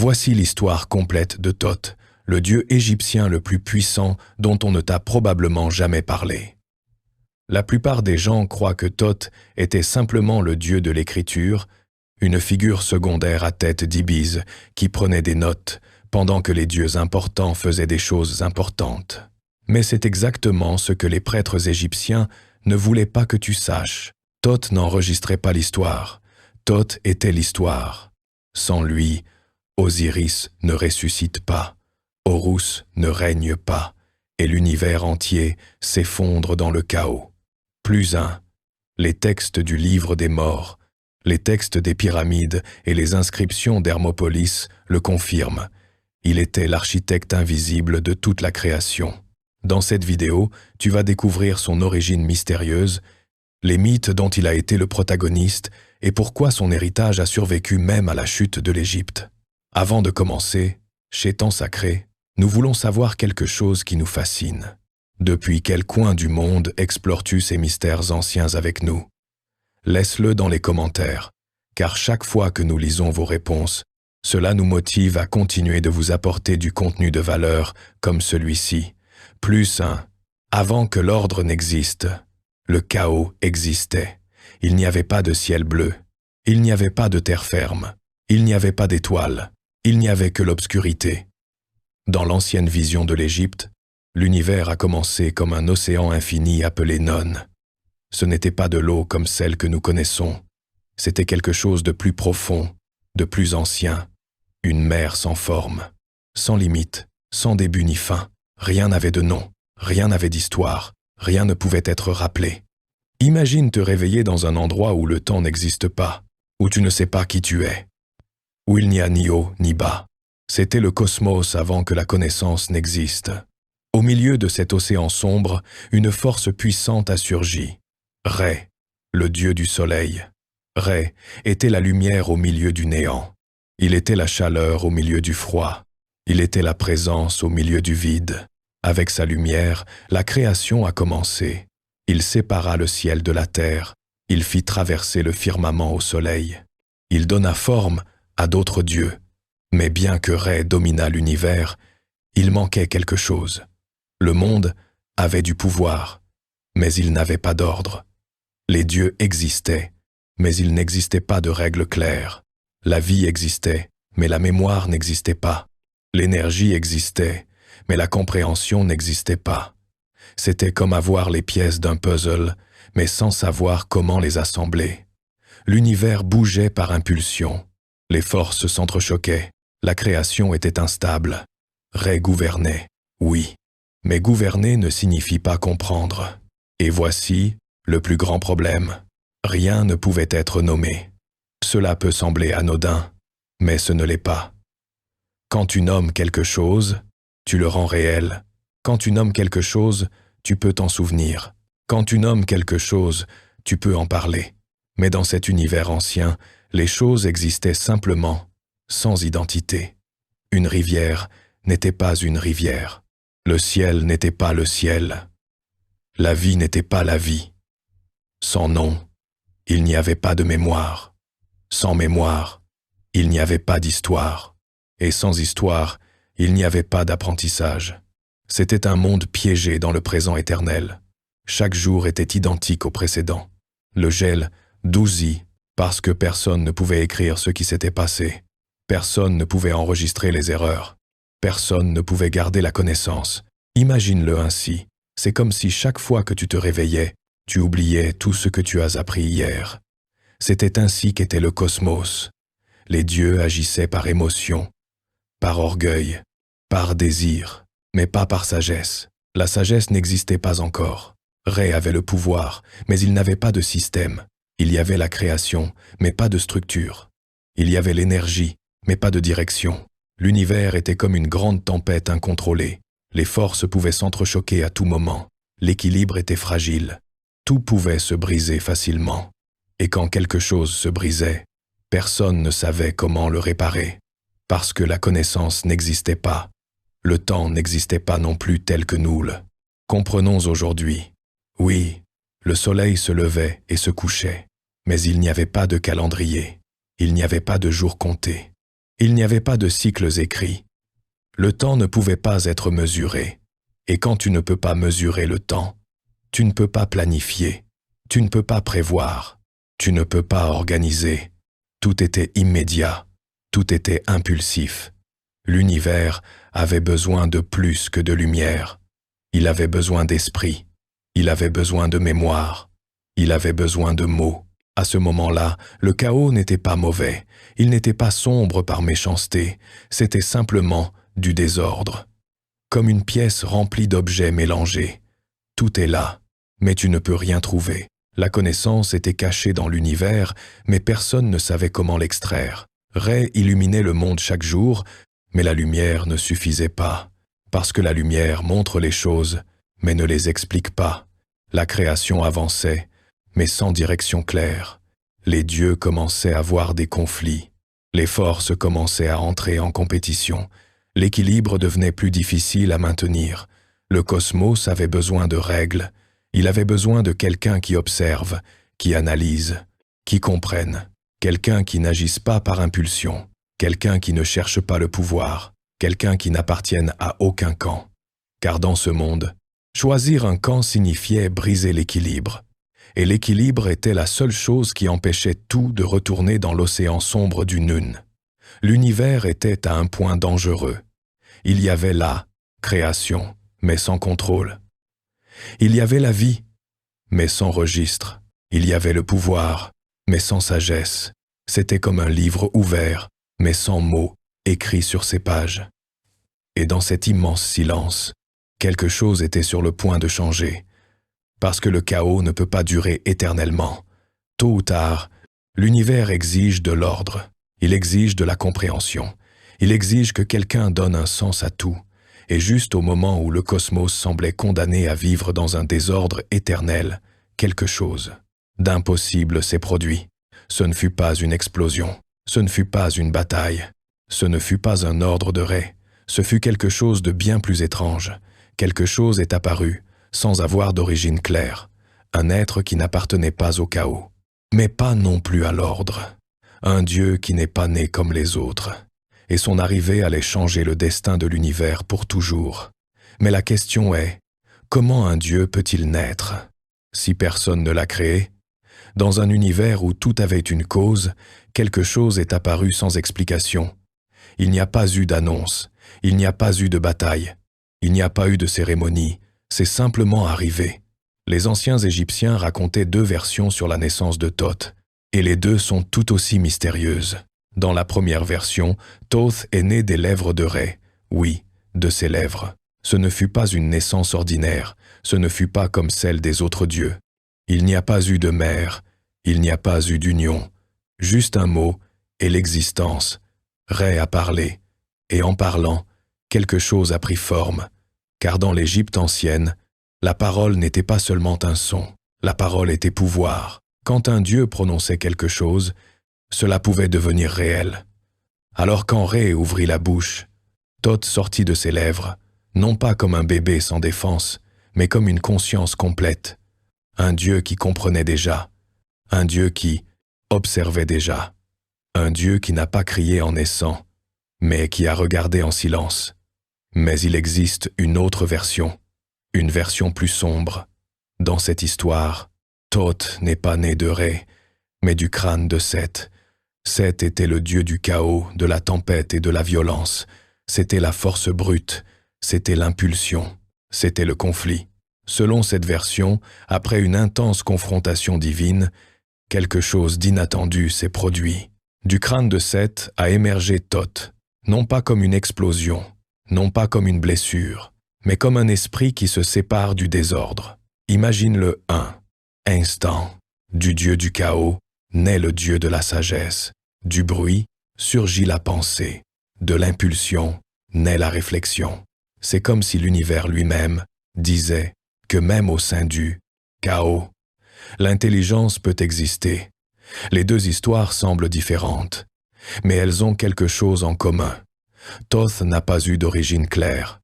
Voici l'histoire complète de Thoth, le dieu égyptien le plus puissant dont on ne t'a probablement jamais parlé. La plupart des gens croient que Thoth était simplement le dieu de l'écriture, une figure secondaire à tête d'ibis qui prenait des notes pendant que les dieux importants faisaient des choses importantes. Mais c'est exactement ce que les prêtres égyptiens ne voulaient pas que tu saches. Thoth n'enregistrait pas l'histoire. Thoth était l'histoire. Sans lui, Osiris ne ressuscite pas, Horus ne règne pas, et l'univers entier s'effondre dans le chaos. Plus un, les textes du livre des morts, les textes des pyramides et les inscriptions d'Hermopolis le confirment. Il était l'architecte invisible de toute la création. Dans cette vidéo, tu vas découvrir son origine mystérieuse, les mythes dont il a été le protagoniste et pourquoi son héritage a survécu même à la chute de l'Égypte. Avant de commencer, chez Temps Sacré, nous voulons savoir quelque chose qui nous fascine. Depuis quel coin du monde explores-tu ces mystères anciens avec nous? Laisse-le dans les commentaires, car chaque fois que nous lisons vos réponses, cela nous motive à continuer de vous apporter du contenu de valeur comme celui-ci. Plus un, avant que l'ordre n'existe, le chaos existait. Il n'y avait pas de ciel bleu, il n'y avait pas de terre ferme, il n'y avait pas d'étoiles, il n'y avait que l'obscurité. Dans l'ancienne vision de l'Égypte, l'univers a commencé comme un océan infini appelé Non. Ce n'était pas de l'eau comme celle que nous connaissons, c'était quelque chose de plus profond, de plus ancien, une mer sans forme, sans limite, sans début ni fin. Rien n'avait de nom, rien n'avait d'histoire, rien ne pouvait être rappelé. Imagine te réveiller dans un endroit où le temps n'existe pas, où tu ne sais pas qui tu es, où il n'y a ni haut ni bas. C'était le cosmos avant que la connaissance n'existe. Au milieu de cet océan sombre, une force puissante a surgi. Ré, le dieu du soleil. Ré était la lumière au milieu du néant. Il était la chaleur au milieu du froid. Il était la présence au milieu du vide. Avec sa lumière, la création a commencé. Il sépara le ciel de la terre. Il fit traverser le firmament au soleil. Il donna forme à d'autres dieux. Mais bien que Ré dominât l'univers, il manquait quelque chose. Le monde avait du pouvoir, mais il n'avait pas d'ordre. Les dieux existaient, mais il n'existait pas de règles claires. La vie existait, mais la mémoire n'existait pas. L'énergie existait, mais la compréhension n'existait pas. C'était comme avoir les pièces d'un puzzle, mais sans savoir comment les assembler. L'univers bougeait par impulsion. Les forces s'entrechoquaient. La création était instable. Ré gouvernait, oui. Mais gouverner ne signifie pas comprendre. Et voici le plus grand problème. Rien ne pouvait être nommé. Cela peut sembler anodin, mais ce ne l'est pas. Quand tu nommes quelque chose, tu le rends réel. Quand tu nommes quelque chose, tu peux t'en souvenir. Quand tu nommes quelque chose, tu peux en parler. Mais dans cet univers ancien, les choses existaient simplement, sans identité. Une rivière n'était pas une rivière. Le ciel n'était pas le ciel. La vie n'était pas la vie. Sans nom, il n'y avait pas de mémoire. Sans mémoire, il n'y avait pas d'histoire. Et sans histoire, il n'y avait pas d'apprentissage. C'était un monde piégé dans le présent éternel. Chaque jour était identique au précédent. Le gel, douzi, parce que personne ne pouvait écrire ce qui s'était passé. Personne ne pouvait enregistrer les erreurs. Personne ne pouvait garder la connaissance. Imagine-le ainsi. C'est comme si chaque fois que tu te réveillais, tu oubliais tout ce que tu as appris hier. C'était ainsi qu'était le cosmos. Les dieux agissaient par émotion, par orgueil, par désir, mais pas par sagesse. La sagesse n'existait pas encore. Ré avait le pouvoir, mais il n'avait pas de système. Il y avait la création, mais pas de structure. Il y avait l'énergie, mais pas de direction. L'univers était comme une grande tempête incontrôlée. Les forces pouvaient s'entrechoquer à tout moment. L'équilibre était fragile. Tout pouvait se briser facilement. Et quand quelque chose se brisait, personne ne savait comment le réparer. Parce que la connaissance n'existait pas. Le temps n'existait pas non plus tel que nous le comprenons aujourd'hui. Oui, le soleil se levait et se couchait, mais il n'y avait pas de calendrier. Il n'y avait pas de jours comptés. Il n'y avait pas de cycles écrits. Le temps ne pouvait pas être mesuré. Et quand tu ne peux pas mesurer le temps, tu ne peux pas planifier, tu ne peux pas prévoir, tu ne peux pas organiser. Tout était immédiat, tout était impulsif. L'univers avait besoin de plus que de lumière. Il avait besoin d'esprit, il avait besoin de mémoire, il avait besoin de mots. À ce moment-là, le chaos n'était pas mauvais, il n'était pas sombre par méchanceté, c'était simplement du désordre. Comme une pièce remplie d'objets mélangés. Tout est là, mais tu ne peux rien trouver. La connaissance était cachée dans l'univers, mais personne ne savait comment l'extraire. Ré illuminait le monde chaque jour, mais la lumière ne suffisait pas, parce que la lumière montre les choses, mais ne les explique pas. La création avançait, mais sans direction claire. Les dieux commençaient à voir des conflits. Les forces commençaient à entrer en compétition. L'équilibre devenait plus difficile à maintenir. Le cosmos avait besoin de règles. Il avait besoin de quelqu'un qui observe, qui analyse, qui comprenne. Quelqu'un qui n'agisse pas par impulsion. Quelqu'un qui ne cherche pas le pouvoir. Quelqu'un qui n'appartienne à aucun camp. Car dans ce monde, choisir un camp signifiait briser l'équilibre. Et l'équilibre était la seule chose qui empêchait tout de retourner dans l'océan sombre du Nun. L'univers était à un point dangereux. Il y avait la création, mais sans contrôle. Il y avait la vie, mais sans registre. Il y avait le pouvoir, mais sans sagesse. C'était comme un livre ouvert, mais sans mots écrits sur ses pages. Et dans cet immense silence, quelque chose était sur le point de changer. Parce que le chaos ne peut pas durer éternellement. Tôt ou tard, l'univers exige de l'ordre. Il exige de la compréhension. Il exige que quelqu'un donne un sens à tout. Et juste au moment où le cosmos semblait condamné à vivre dans un désordre éternel, quelque chose d'impossible s'est produit. Ce ne fut pas une explosion. Ce ne fut pas une bataille. Ce ne fut pas un ordre de Ré. Ce fut quelque chose de bien plus étrange. Quelque chose est apparu, sans avoir d'origine claire. Un être qui n'appartenait pas au chaos, mais pas non plus à l'ordre. Un Dieu qui n'est pas né comme les autres. Et son arrivée allait changer le destin de l'univers pour toujours. Mais la question est, comment un Dieu peut-il naître, si personne ne l'a créé? Dans un univers où tout avait une cause, quelque chose est apparu sans explication. Il n'y a pas eu d'annonce, il n'y a pas eu de bataille, il n'y a pas eu de cérémonie, c'est simplement arrivé. Les anciens Égyptiens racontaient 2 versions sur la naissance de Thoth, et les 2 sont tout aussi mystérieuses. Dans la première version, Thoth est né des lèvres de Ré, oui, de ses lèvres. Ce ne fut pas une naissance ordinaire, ce ne fut pas comme celle des autres dieux. Il n'y a pas eu de mère, il n'y a pas eu d'union, juste un mot et l'existence. Ré a parlé, et en parlant, quelque chose a pris forme, car dans l'Égypte ancienne, la parole n'était pas seulement un son, la parole était pouvoir. Quand un dieu prononçait quelque chose, cela pouvait devenir réel. Alors quand Ré ouvrit la bouche, Thoth sortit de ses lèvres, non pas comme un bébé sans défense, mais comme une conscience complète. Un Dieu qui comprenait déjà, un Dieu qui observait déjà, un Dieu qui n'a pas crié en naissant, mais qui a regardé en silence. Mais il existe une autre version, une version plus sombre. Dans cette histoire, Thoth n'est pas né de Ré, mais du crâne de Seth. Seth était le dieu du chaos, de la tempête et de la violence. C'était la force brute, c'était l'impulsion, c'était le conflit. Selon cette version, après une intense confrontation divine, quelque chose d'inattendu s'est produit. Du crâne de Seth a émergé Thoth, non pas comme une explosion, non pas comme une blessure, mais comme un esprit qui se sépare du désordre. Imagine-le instant. Du dieu du chaos naît le dieu de la sagesse. Du bruit surgit la pensée. De l'impulsion naît la réflexion. C'est comme si l'univers lui-même disait que même au sein du chaos, l'intelligence peut exister. Les 2 histoires semblent différentes, mais elles ont quelque chose en commun. Thoth n'a pas eu d'origine claire.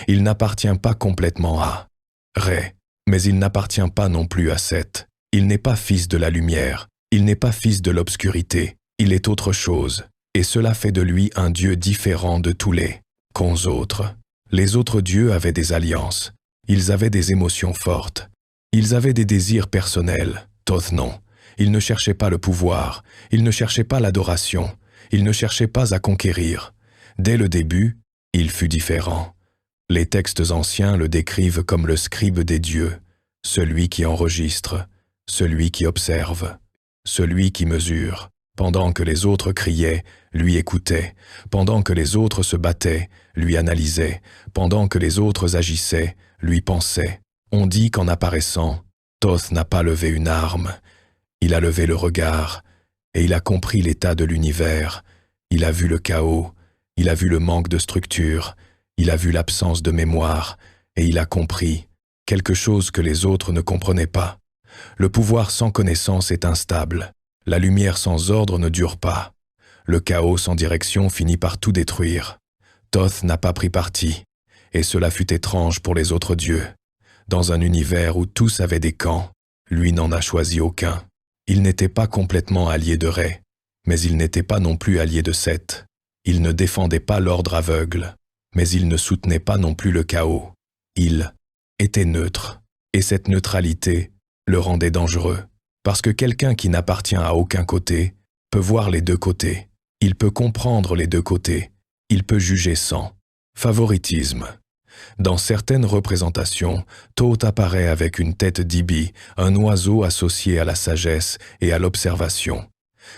Il n'appartient pas complètement à Ré, mais il n'appartient pas non plus à Seth. Il n'est pas fils de la lumière, il n'est pas fils de l'obscurité, il est autre chose. Et cela fait de lui un Dieu différent de tous les autres. Les autres dieux avaient des alliances. Ils avaient des émotions fortes. Ils avaient des désirs personnels. Thoth non. Il ne cherchait pas le pouvoir. Il ne cherchait pas l'adoration. Il ne cherchait pas à conquérir. Dès le début, il fut différent. Les textes anciens le décrivent comme le scribe des dieux, celui qui enregistre, celui qui observe, celui qui mesure. Pendant que les autres criaient, lui écoutait. Pendant que les autres se battaient, lui analysait. Pendant que les autres agissaient, lui pensait. On dit qu'en apparaissant, Thoth n'a pas levé une arme. Il a levé le regard, et il a compris l'état de l'univers. Il a vu le chaos, il a vu le manque de structure, il a vu l'absence de mémoire, et il a compris quelque chose que les autres ne comprenaient pas. Le pouvoir sans connaissance est instable. La lumière sans ordre ne dure pas. Le chaos sans direction finit par tout détruire. Thoth n'a pas pris parti, et cela fut étrange pour les autres dieux. Dans un univers où tous avaient des camps, lui n'en a choisi aucun. Il n'était pas complètement allié de Ré, mais il n'était pas non plus allié de Seth. Il ne défendait pas l'ordre aveugle, mais il ne soutenait pas non plus le chaos. Il était neutre, et cette neutralité le rendait dangereux. Parce que quelqu'un qui n'appartient à aucun côté peut voir les deux côtés, il peut comprendre les deux côtés, il peut juger sans favoritisme. Dans certaines représentations, Thoth apparaît avec une tête d'ibi, un oiseau associé à la sagesse et à l'observation.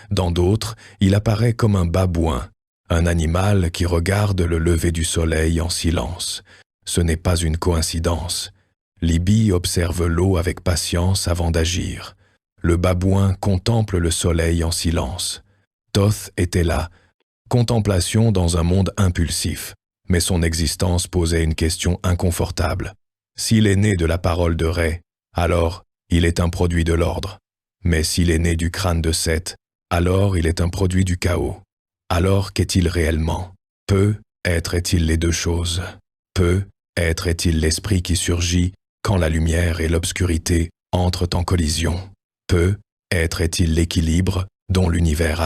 Dans d'autres, il apparaît comme un babouin, un animal qui regarde le lever du soleil en silence. Ce n'est pas une coïncidence. L'ibi observe l'eau avec patience avant d'agir. Le babouin contemple le soleil en silence. Thoth était là, contemplation dans un monde impulsif, mais son existence posait une question inconfortable. S'il est né de la parole de Ré, alors il est un produit de l'ordre. Mais s'il est né du crâne de Seth, alors il est un produit du chaos. Alors qu'est-il réellement? Peut-être est-il les deux choses. Peut-être est-il l'esprit qui surgit quand la lumière et l'obscurité entrent en collision. Peut-être est-il l'équilibre dont l'univers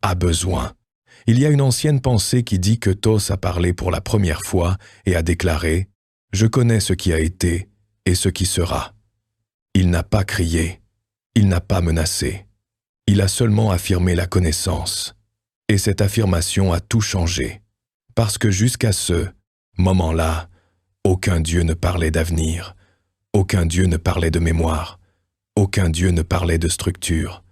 a besoin. Il y a une ancienne pensée qui dit que Thoth a parlé pour la première fois et a déclaré « Je connais ce qui a été et ce qui sera ». Il n'a pas crié, il n'a pas menacé, il a seulement affirmé la connaissance. Et cette affirmation a tout changé, parce que jusqu'à ce moment-là, aucun Dieu ne parlait d'avenir, aucun Dieu ne parlait de mémoire. Aucun Dieu ne parlait de structure.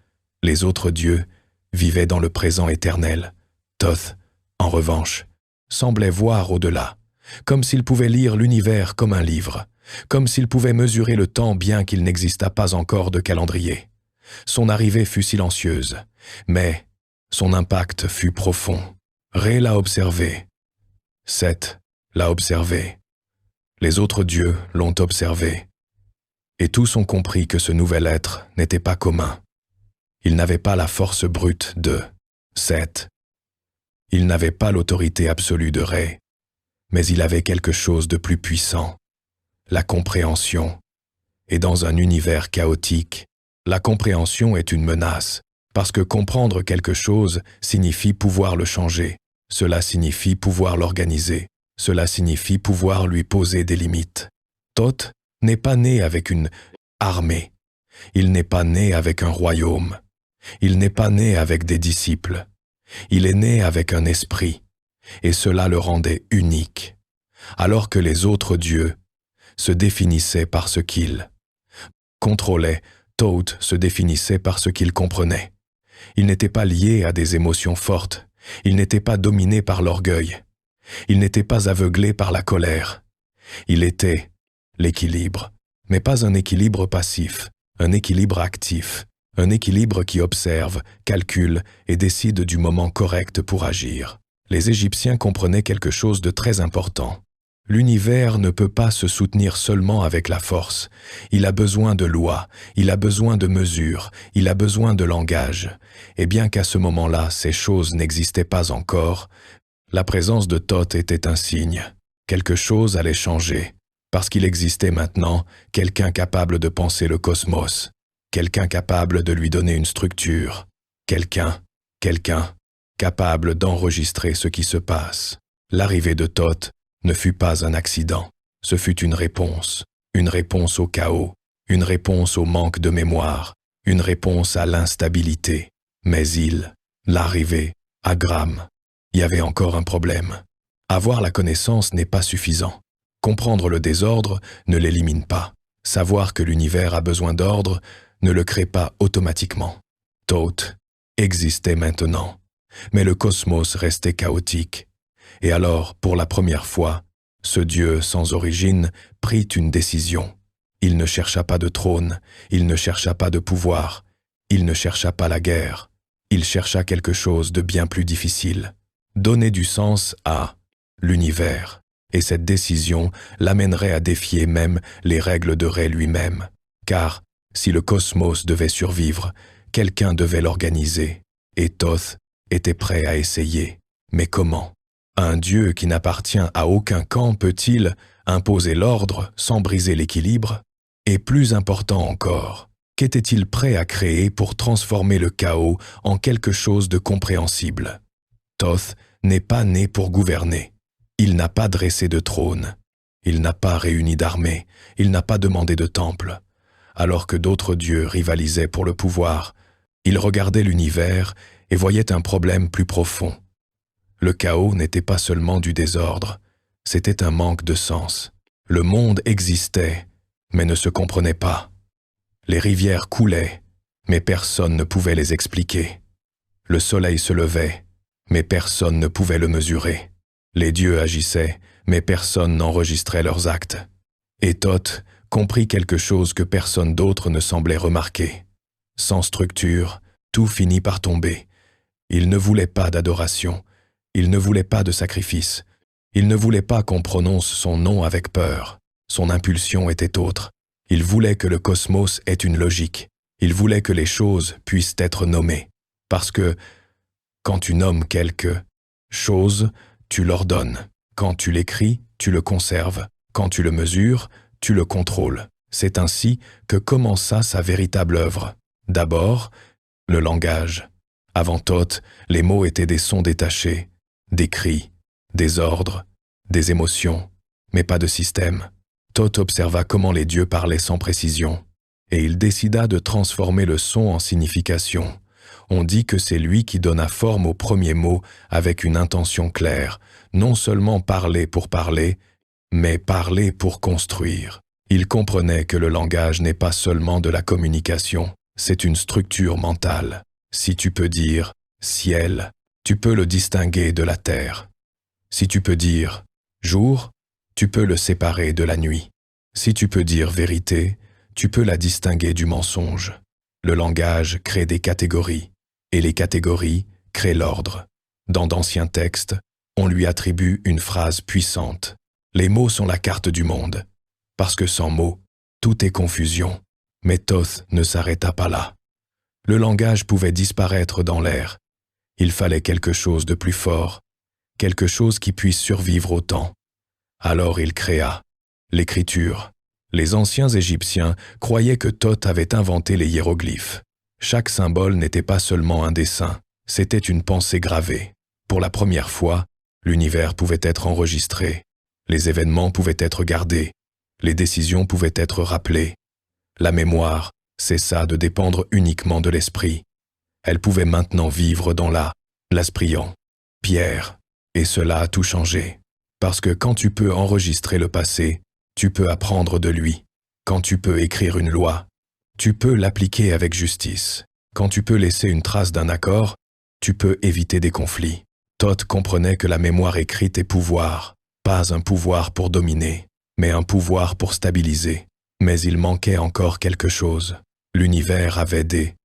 Les autres dieux vivaient dans le présent éternel. Thoth, en revanche, semblait voir au-delà, comme s'il pouvait lire l'univers comme un livre, comme s'il pouvait mesurer le temps bien qu'il n'existât pas encore de calendrier. Son arrivée fut silencieuse, mais son impact fut profond. Ré l'a observé. Seth l'a observé. Les autres dieux l'ont observé. Et tous ont compris que ce nouvel être n'était pas commun. Il n'avait pas la force brute de Seth. Il n'avait pas l'autorité absolue de Ré, mais il avait quelque chose de plus puissant, la compréhension. Et dans un univers chaotique, la compréhension est une menace, parce que comprendre quelque chose signifie pouvoir le changer, cela signifie pouvoir l'organiser, cela signifie pouvoir lui poser des limites. Thoth n'est pas né avec une armée. Il n'est pas né avec un royaume. Il n'est pas né avec des disciples. Il est né avec un esprit, et cela le rendait unique, alors que les autres dieux se définissaient par ce qu'ils contrôlaient. Thoth se définissait par ce qu'il comprenait. Il n'était pas lié à des émotions fortes. Il n'était pas dominé par l'orgueil. Il n'était pas aveuglé par la colère. Il était l'équilibre, mais pas un équilibre passif, un équilibre actif, un équilibre qui observe, calcule et décide du moment correct pour agir. Les Égyptiens comprenaient quelque chose de très important. L'univers ne peut pas se soutenir seulement avec la force. Il a besoin de lois, il a besoin de mesures, il a besoin de langage. Et bien qu'à ce moment-là, ces choses n'existaient pas encore, la présence de Thoth était un signe. Quelque chose allait changer, parce qu'il existait maintenant quelqu'un capable de penser le cosmos, quelqu'un capable de lui donner une structure, quelqu'un capable d'enregistrer ce qui se passe. L'arrivée de Thoth ne fut pas un accident, ce fut une réponse au chaos, une réponse au manque de mémoire, une réponse à l'instabilité. Mais l'arrivée, à Gram, il y avait encore un problème. Avoir la connaissance n'est pas suffisant. Comprendre le désordre ne l'élimine pas. Savoir que l'univers a besoin d'ordre ne le crée pas automatiquement. Thoth existait maintenant, mais le cosmos restait chaotique. Et alors, pour la première fois, ce Dieu sans origine prit une décision. Il ne chercha pas de trône, il ne chercha pas de pouvoir, il ne chercha pas la guerre. Il chercha quelque chose de bien plus difficile. Donner du sens à l'univers. Et cette décision l'amènerait à défier même les règles de Ré lui-même. Car, si le cosmos devait survivre, quelqu'un devait l'organiser. Et Thoth était prêt à essayer. Mais comment? Un Dieu qui n'appartient à aucun camp peut-il imposer l'ordre sans briser l'équilibre? Et plus important encore, qu'était-il prêt à créer pour transformer le chaos en quelque chose de compréhensible? Thoth n'est pas né pour gouverner. Il n'a pas dressé de trône. Il n'a pas réuni d'armée. Il n'a pas demandé de temple. Alors que d'autres dieux rivalisaient pour le pouvoir, il regardait l'univers et voyait un problème plus profond. Le chaos n'était pas seulement du désordre, c'était un manque de sens. Le monde existait, mais ne se comprenait pas. Les rivières coulaient, mais personne ne pouvait les expliquer. Le soleil se levait, mais personne ne pouvait le mesurer. Les dieux agissaient, mais personne n'enregistrait leurs actes. Et Thoth comprit quelque chose que personne d'autre ne semblait remarquer. Sans structure, tout finit par tomber. Il ne voulait pas d'adoration, il ne voulait pas de sacrifice, il ne voulait pas qu'on prononce son nom avec peur. Son impulsion était autre. Il voulait que le cosmos ait une logique. Il voulait que les choses puissent être nommées. Parce que, quand tu nommes quelque chose, tu l'ordonnes. Quand tu l'écris, tu le conserves. Quand tu le mesures, tu le contrôles. C'est ainsi que commença sa véritable œuvre. D'abord, le langage. Avant Thoth, les mots étaient des sons détachés, des cris, des ordres, des émotions, mais pas de système. Thoth observa comment les dieux parlaient sans précision, et il décida de transformer le son en signification. On dit que c'est lui qui donna forme au premier mot avec une intention claire, non seulement parler pour parler, mais parler pour construire. Il comprenait que le langage n'est pas seulement de la communication, c'est une structure mentale. Si tu peux dire « ciel », tu peux le distinguer de la terre. Si tu peux dire « jour », tu peux le séparer de la nuit. Si tu peux dire « vérité », tu peux la distinguer du mensonge. Le langage crée des catégories, et les catégories créent l'ordre. Dans d'anciens textes, on lui attribue une phrase puissante. Les mots sont la carte du monde, parce que sans mots, tout est confusion. Mais Thoth ne s'arrêta pas là. Le langage pouvait disparaître dans l'air. Il fallait quelque chose de plus fort, quelque chose qui puisse survivre au temps. Alors il créa l'écriture. Les anciens Égyptiens croyaient que Thoth avait inventé les hiéroglyphes. Chaque symbole n'était pas seulement un dessin, c'était une pensée gravée. Pour la première fois, l'univers pouvait être enregistré, les événements pouvaient être gardés, les décisions pouvaient être rappelées. La mémoire cessa de dépendre uniquement de l'esprit. Elle pouvait maintenant vivre dans l'Aspriant, Pierre, et cela a tout changé. Parce que quand tu peux enregistrer le passé, tu peux apprendre de lui. Quand tu peux écrire une loi, tu peux l'appliquer avec justice. Quand tu peux laisser une trace d'un accord, tu peux éviter des conflits. Thoth comprenait que la mémoire écrite est pouvoir, pas un pouvoir pour dominer, mais un pouvoir pour stabiliser. Mais il manquait encore quelque chose. L'univers avait des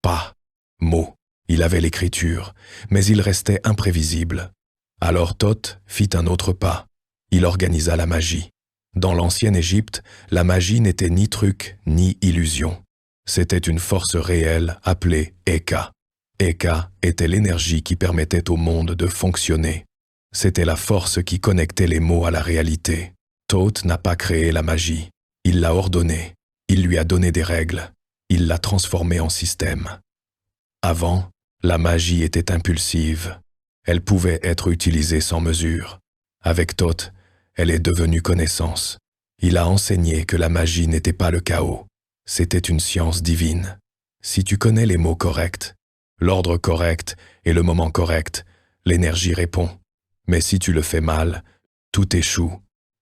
pas mots. Il avait l'écriture, mais il restait imprévisible. Alors Thoth fit un autre pas. Il organisa la magie. Dans l'ancienne Égypte, la magie n'était ni truc ni illusion. C'était une force réelle appelée Eka. Eka était l'énergie qui permettait au monde de fonctionner. C'était la force qui connectait les mots à la réalité. Thoth n'a pas créé la magie. Il l'a ordonnée. Il lui a donné des règles. Il l'a transformée en système. Avant, La magie était impulsive. Elle pouvait être utilisée sans mesure. Avec Thoth, elle est devenue connaissance. Il a enseigné que la magie n'était pas le chaos. C'était une science divine. Si tu connais les mots corrects, l'ordre correct et le moment correct, l'énergie répond. Mais si tu le fais mal, tout échoue.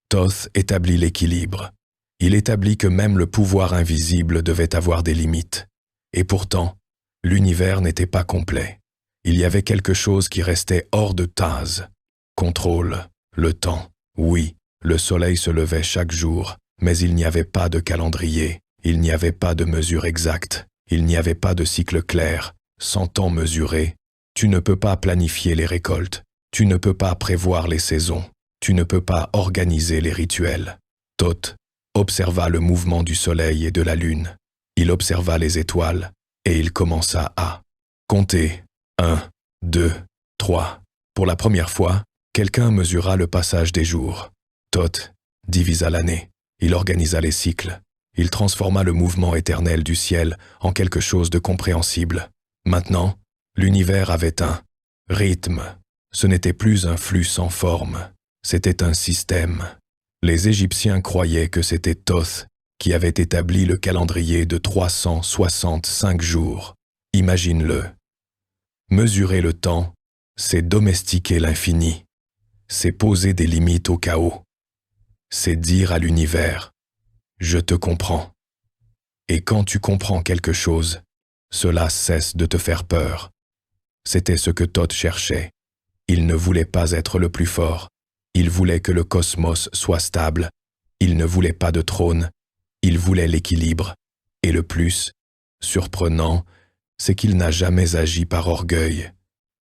Thoth établit l'équilibre. Il établit que même le pouvoir invisible devait avoir des limites. Et pourtant, l'univers n'était pas complet. Il y avait quelque chose qui restait hors de Taz. Contrôle, le temps. Oui, le soleil se levait chaque jour, mais il n'y avait pas de calendrier, il n'y avait pas de mesure exacte, il n'y avait pas de cycle clair, sans temps mesuré. Tu ne peux pas planifier les récoltes, tu ne peux pas prévoir les saisons, tu ne peux pas organiser les rituels. Thoth observa le mouvement du soleil et de la lune. Il observa les étoiles et il commença à compter. 1, 2, 3. Pour la première fois, quelqu'un mesura le passage des jours. Thoth divisa l'année. Il organisa les cycles. Il transforma le mouvement éternel du ciel en quelque chose de compréhensible. Maintenant, l'univers avait un rythme. Ce n'était plus un flux sans forme. C'était un système. Les Égyptiens croyaient que c'était Thoth qui avait établi le calendrier de 365 jours. Imagine-le. Mesurer le temps, c'est domestiquer l'infini. C'est poser des limites au chaos. C'est dire à l'univers « Je te comprends ». Et quand tu comprends quelque chose, cela cesse de te faire peur. C'était ce que Thoth cherchait. Il ne voulait pas être le plus fort. Il voulait que le cosmos soit stable. Il ne voulait pas de trône. Il voulait l'équilibre. Et le plus surprenant, c'est qu'il n'a jamais agi par orgueil.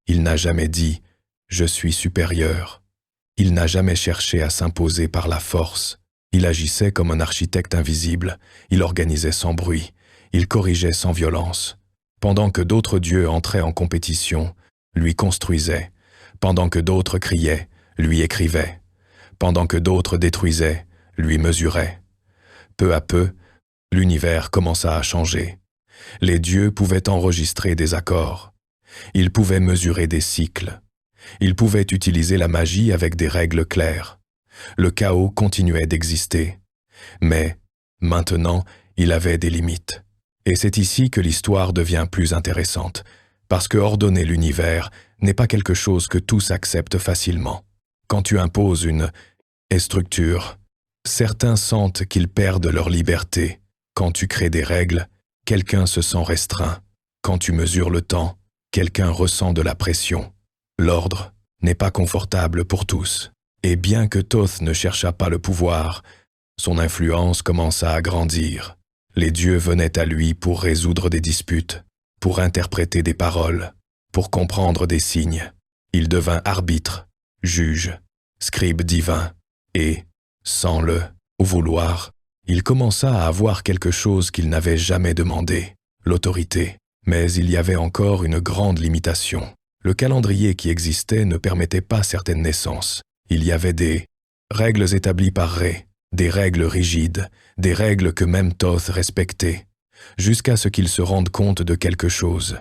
Il n'a jamais dit « Je suis supérieur ». Il n'a jamais cherché à s'imposer par la force. Il agissait comme un architecte invisible. Il organisait sans bruit. Il corrigeait sans violence. Pendant que d'autres dieux entraient en compétition, lui construisaient. Pendant que d'autres criaient, lui écrivait. Pendant que d'autres détruisaient, lui mesurait. Peu à peu, l'univers commença à changer. Les dieux pouvaient enregistrer des accords. Ils pouvaient mesurer des cycles. Ils pouvaient utiliser la magie avec des règles claires. Le chaos continuait d'exister. Mais, maintenant, il avait des limites. Et c'est ici que l'histoire devient plus intéressante, parce que ordonner l'univers n'est pas quelque chose que tous acceptent facilement. Quand tu imposes une structure, certains sentent qu'ils perdent leur liberté. Quand tu crées des règles, quelqu'un se sent restreint. Quand tu mesures le temps, quelqu'un ressent de la pression. L'ordre n'est pas confortable pour tous. Et bien que Thoth ne cherchât pas le pouvoir, son influence commença à grandir. Les dieux venaient à lui pour résoudre des disputes, pour interpréter des paroles, pour comprendre des signes. Il devint arbitre, juge, scribe divin, et, sans le vouloir, il commença à avoir quelque chose qu'il n'avait jamais demandé, l'autorité. Mais il y avait encore une grande limitation. Le calendrier qui existait ne permettait pas certaines naissances. Il y avait des règles établies par Ré, des règles rigides, des règles que même Thoth respectait, jusqu'à ce qu'il se rende compte de quelque chose.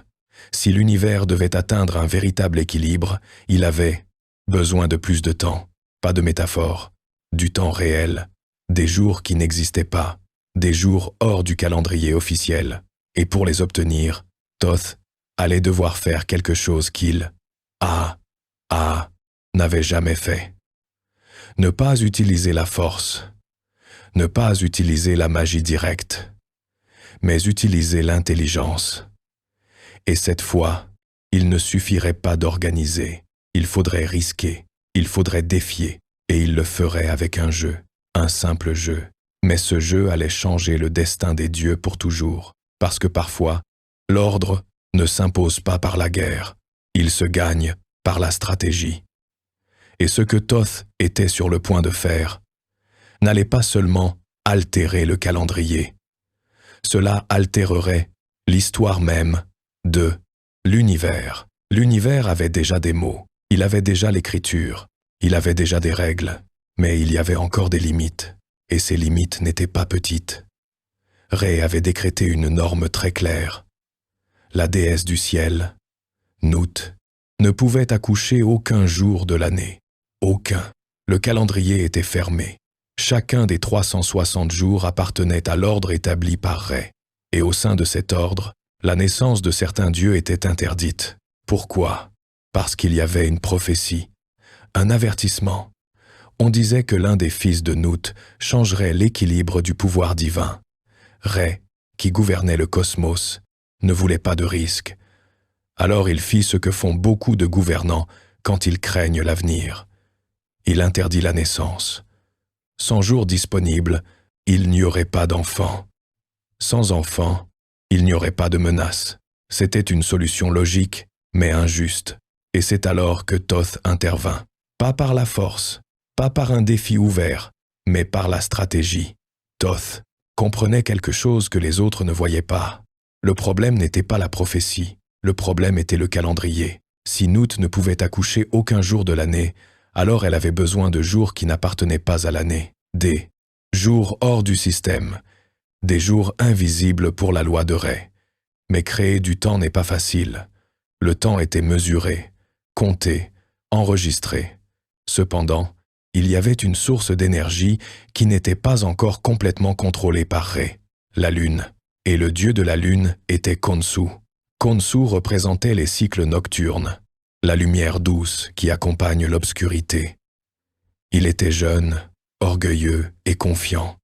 Si l'univers devait atteindre un véritable équilibre, il avait besoin de plus de temps, pas de métaphore, du temps réel, des jours qui n'existaient pas, des jours hors du calendrier officiel. Et pour les obtenir, Thoth allait devoir faire quelque chose qu'il n'avait jamais fait. Ne pas utiliser la force, ne pas utiliser la magie directe, mais utiliser l'intelligence. Et cette fois, il ne suffirait pas d'organiser, il faudrait risquer, il faudrait défier, et il le ferait avec un jeu, un simple jeu. Mais ce jeu allait changer le destin des dieux pour toujours, parce que parfois, l'ordre ne s'impose pas par la guerre, il se gagne par la stratégie. Et ce que Thoth était sur le point de faire n'allait pas seulement altérer le calendrier. Cela altérerait l'histoire même de l'univers. L'univers avait déjà des mots, il avait déjà l'écriture, il avait déjà des règles, mais il y avait encore des limites, et ces limites n'étaient pas petites. Ré avait décrété une norme très claire. La déesse du ciel Nout ne pouvait accoucher aucun jour de l'année. Aucun. Le calendrier était fermé. Chacun des 360 jours appartenait à l'ordre établi par Ré. Et au sein de cet ordre, la naissance de certains dieux était interdite. Pourquoi? Parce qu'il y avait une prophétie, un avertissement. On disait que l'un des fils de Nout changerait l'équilibre du pouvoir divin. Ré, qui gouvernait le cosmos, ne voulait pas de risque. Alors il fit ce que font beaucoup de gouvernants quand ils craignent l'avenir. Il interdit la naissance. Sans jour disponible, il n'y aurait pas d'enfant. Sans enfant, il n'y aurait pas de menace. C'était une solution logique, mais injuste. Et c'est alors que Thoth intervint. Pas par la force, pas par un défi ouvert, mais par la stratégie. Thoth comprenait quelque chose que les autres ne voyaient pas. Le problème n'était pas la prophétie, le problème était le calendrier. Si Nout ne pouvait accoucher aucun jour de l'année, alors elle avait besoin de jours qui n'appartenaient pas à l'année. Des jours hors du système, des jours invisibles pour la loi de Ré. Mais créer du temps n'est pas facile. Le temps était mesuré, compté, enregistré. Cependant, il y avait une source d'énergie qui n'était pas encore complètement contrôlée par Ré, la Lune. Et le dieu de la Lune était Khonsu. Khonsu représentait les cycles nocturnes, la lumière douce qui accompagne l'obscurité. Il était jeune, orgueilleux et confiant.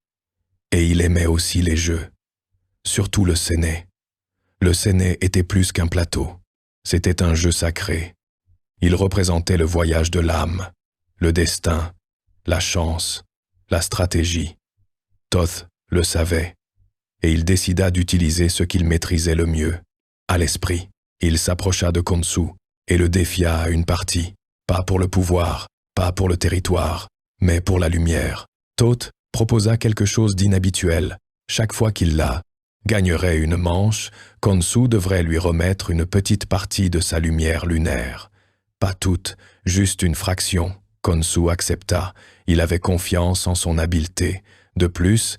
Et il aimait aussi les jeux, surtout le séné. Le séné était plus qu'un plateau. C'était un jeu sacré. Il représentait le voyage de l'âme, le destin, la chance, la stratégie. Thoth le savait, et il décida d'utiliser ce qu'il maîtrisait le mieux, à l'esprit. Il s'approcha de Khonsu et le défia à une partie, pas pour le pouvoir, pas pour le territoire, mais pour la lumière. Thoth proposa quelque chose d'inhabituel. Chaque fois qu'il la gagnerait une manche, Khonsu devrait lui remettre une petite partie de sa lumière lunaire. Pas toute, juste une fraction. Khonsu accepta. Il avait confiance en son habileté. De plus,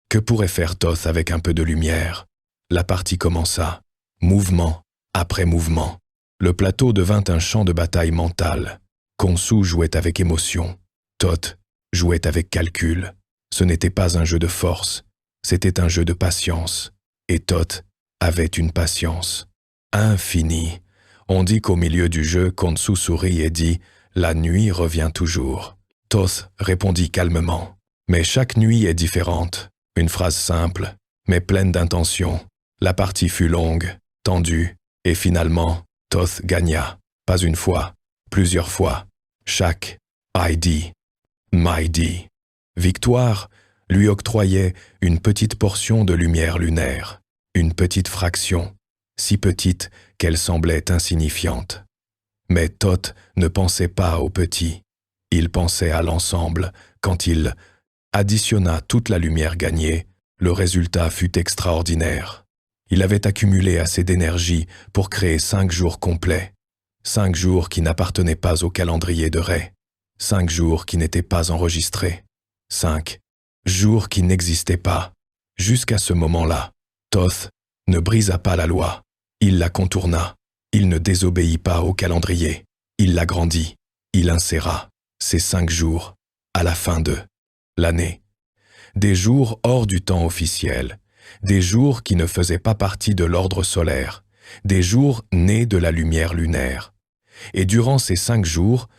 que pourrait faire Thoth avec un peu de lumière? La partie commença. Mouvement après mouvement. Le plateau devint un champ de bataille mental. Khonsu jouait avec émotion. Thoth jouait avec calcul. Ce n'était pas un jeu de force, c'était un jeu de patience. Et Thoth avait une patience infinie. On dit qu'au milieu du jeu, Khonsu sourit et dit « La nuit revient toujours ». Thoth répondit calmement « Mais chaque nuit est différente ». Une phrase simple, mais pleine d'intention. La partie fut longue, tendue, et finalement, Thoth gagna. Pas une fois, plusieurs fois. Chaque ID, Mighty. Victoire lui octroyait une petite portion de lumière lunaire, une petite fraction, si petite qu'elle semblait insignifiante. Mais Thoth ne pensait pas au petit, il pensait à l'ensemble. Quand il additionna toute la lumière gagnée, le résultat fut extraordinaire. Il avait accumulé assez d'énergie pour créer 5 jours complets, 5 jours qui n'appartenaient pas au calendrier de Ré, 5 jours qui n'étaient pas enregistrés, 5 jours qui n'existaient pas. Jusqu'à ce moment-là, Thoth ne brisa pas la loi, il la contourna, il ne désobéit pas au calendrier, il l'agrandit, il inséra ces 5 jours à la fin de l'année. Des jours hors du temps officiel, des jours qui ne faisaient pas partie de l'ordre solaire, des jours nés de la lumière lunaire. Et durant ces 5 jours,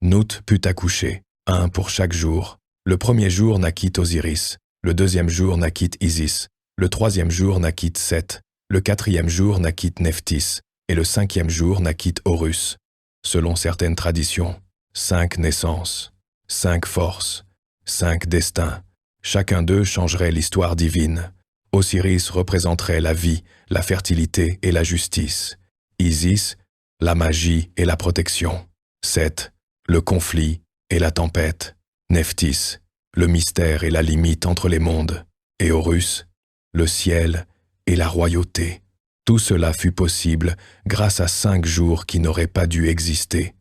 Nout put accoucher, un pour chaque jour. Le premier jour naquit Osiris, le deuxième jour naquit Isis, le troisième jour naquit Seth, le quatrième jour naquit Nephthys, et le 5e jour naquit Horus. Selon certaines traditions, 5 naissances, 5 forces, 5 destins. Chacun d'eux changerait l'histoire divine. Osiris représenterait la vie, la fertilité et la justice. Isis, la magie et la protection. Seth, le conflit et la tempête. Nephthys, le mystère et la limite entre les mondes. Et Horus, le ciel et la royauté. Tout cela fut possible grâce à 5 jours qui n'auraient pas dû exister.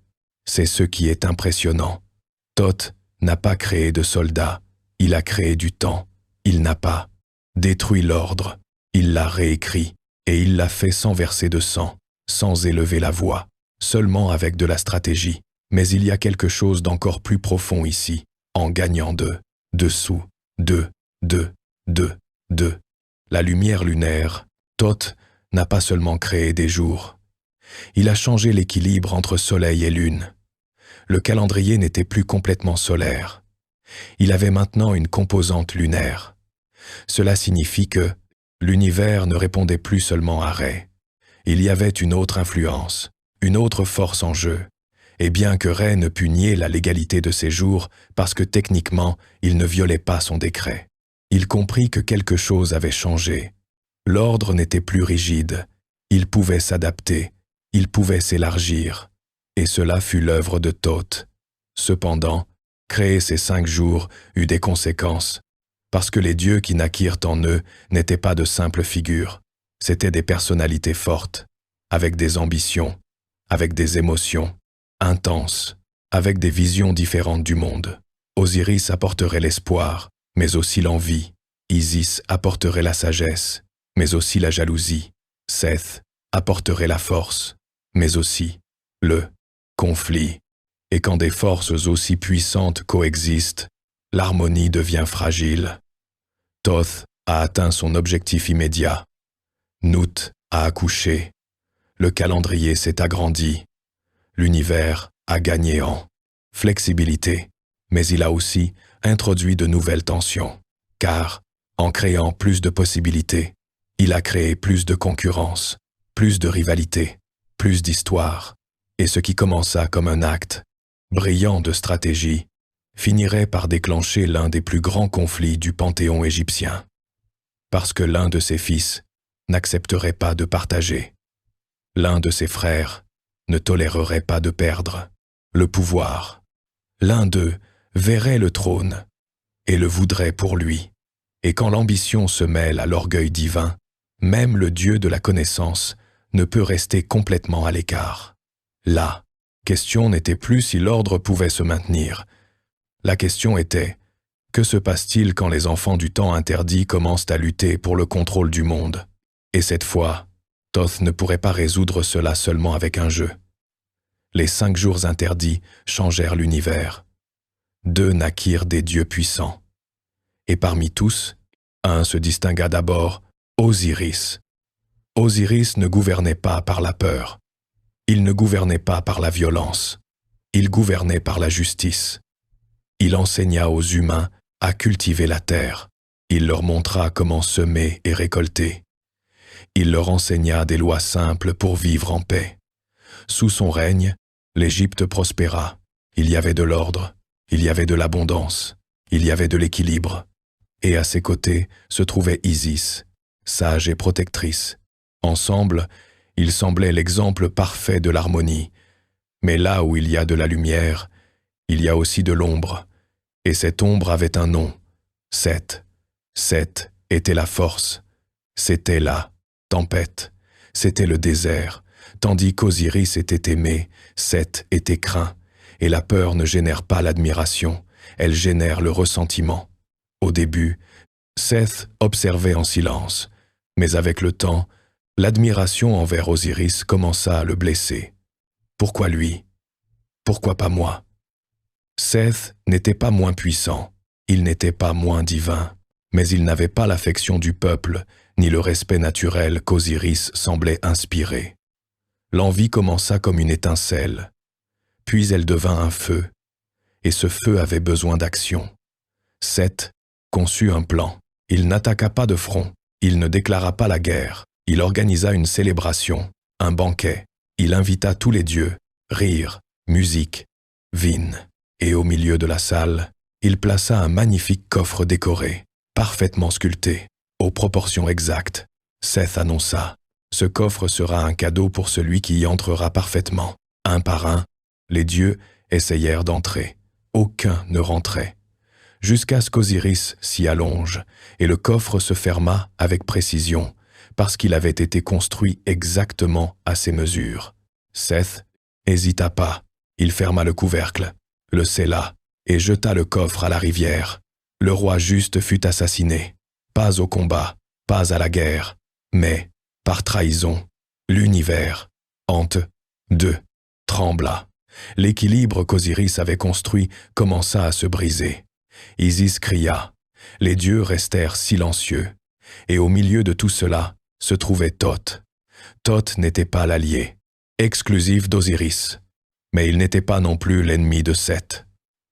C'est ce qui est impressionnant. Thoth n'a pas créé de soldats, il a créé du temps. Il n'a pas détruit l'ordre, il l'a réécrit, et il l'a fait sans verser de sang, sans élever la voix, seulement avec de la stratégie. Mais il y a quelque chose d'encore plus profond ici, en gagnant dessous, de. La lumière lunaire, Thoth, n'a pas seulement créé des jours. Il a changé l'équilibre entre soleil et lune. Le calendrier n'était plus complètement solaire. Il avait maintenant une composante lunaire. Cela signifie que l'univers ne répondait plus seulement à Rê. Il y avait une autre influence, une autre force en jeu. Et bien que Rê ne pût nier la légalité de ses jours parce que techniquement, il ne violait pas son décret, il comprit que quelque chose avait changé. L'ordre n'était plus rigide. Il pouvait s'adapter, il pouvait s'élargir. Et cela fut l'œuvre de Thoth. Cependant, créer ces 5 jours eut des conséquences, parce que les dieux qui naquirent en eux n'étaient pas de simples figures, c'étaient des personnalités fortes, avec des ambitions, avec des émotions, intenses, avec des visions différentes du monde. Osiris apporterait l'espoir, mais aussi l'envie. Isis apporterait la sagesse, mais aussi la jalousie. Seth apporterait la force, mais aussi le conflit. Et quand des forces aussi puissantes coexistent, l'harmonie devient fragile. Thoth a atteint son objectif immédiat. Nut a accouché. Le calendrier s'est agrandi. L'univers a gagné en flexibilité, mais il a aussi introduit de nouvelles tensions, car, en créant plus de possibilités, il a créé plus de concurrence, plus de rivalité, plus d'histoire, et ce qui commença comme un acte brillant de stratégie finirait par déclencher l'un des plus grands conflits du panthéon égyptien, parce que l'un de ses fils n'accepterait pas de partager. L'un de ses frères ne tolérerait pas de perdre le pouvoir. L'un d'eux verrait le trône et le voudrait pour lui. Et quand l'ambition se mêle à l'orgueil divin, même le Dieu de la connaissance ne peut rester complètement à l'écart. La question n'était plus si l'ordre pouvait se maintenir. La question était, que se passe-t-il quand les enfants du temps interdit commencent à lutter pour le contrôle du monde? Et cette fois, Thoth ne pourrait pas résoudre cela seulement avec un jeu. Les 5 jours interdits changèrent l'univers. 2 naquirent des dieux puissants. Et parmi tous, un se distingua d'abord, Osiris. Osiris ne gouvernait pas par la peur. Il ne gouvernait pas par la violence. Il gouvernait par la justice. Il enseigna aux humains à cultiver la terre. Il leur montra comment semer et récolter. Il leur enseigna des lois simples pour vivre en paix. Sous son règne, l'Égypte prospéra. Il y avait de l'ordre, il y avait de l'abondance, il y avait de l'équilibre. Et à ses côtés se trouvait Isis, sage et protectrice. Ensemble, ils semblaient l'exemple parfait de l'harmonie. Mais là où il y a de la lumière, il y a aussi de l'ombre. Et cette ombre avait un nom, Seth. Seth était la force. C'était la tempête. C'était le désert. Tandis qu'Osiris était aimé, Seth était craint. Et la peur ne génère pas l'admiration, elle génère le ressentiment. Au début, Seth observait en silence, mais avec le temps, l'admiration envers Osiris commença à le blesser. Pourquoi lui? Pourquoi pas moi? Seth n'était pas moins puissant, il n'était pas moins divin, mais il n'avait pas l'affection du peuple, ni le respect naturel qu'Osiris semblait inspirer. L'envie commença comme une étincelle, puis elle devint un feu, et ce feu avait besoin d'action. Seth conçut un plan. Il n'attaqua pas de front, il ne déclara pas la guerre, il organisa une célébration, un banquet. Il invita tous les dieux, rire, musique, vin. Et au milieu de la salle, il plaça un magnifique coffre décoré, parfaitement sculpté, aux proportions exactes. Seth annonça, « Ce coffre sera un cadeau pour celui qui y entrera parfaitement. » Un par un, les dieux essayèrent d'entrer. Aucun ne rentrait. Jusqu'à ce qu'Osiris s'y allonge, et le coffre se ferma avec précision, parce qu'il avait été construit exactement à ses mesures. Seth n'hésita pas, il ferma le couvercle, le scella, et jeta le coffre à la rivière. Le roi juste fut assassiné, pas au combat, pas à la guerre, mais, par trahison, l'univers Ante 2 trembla. L'équilibre qu'Osiris avait construit commença à se briser. Isis cria. Les dieux restèrent silencieux. Et au milieu de tout cela se trouvait Thoth. Thoth n'était pas l'allié, exclusif d'Osiris. Mais il n'était pas non plus l'ennemi de Seth.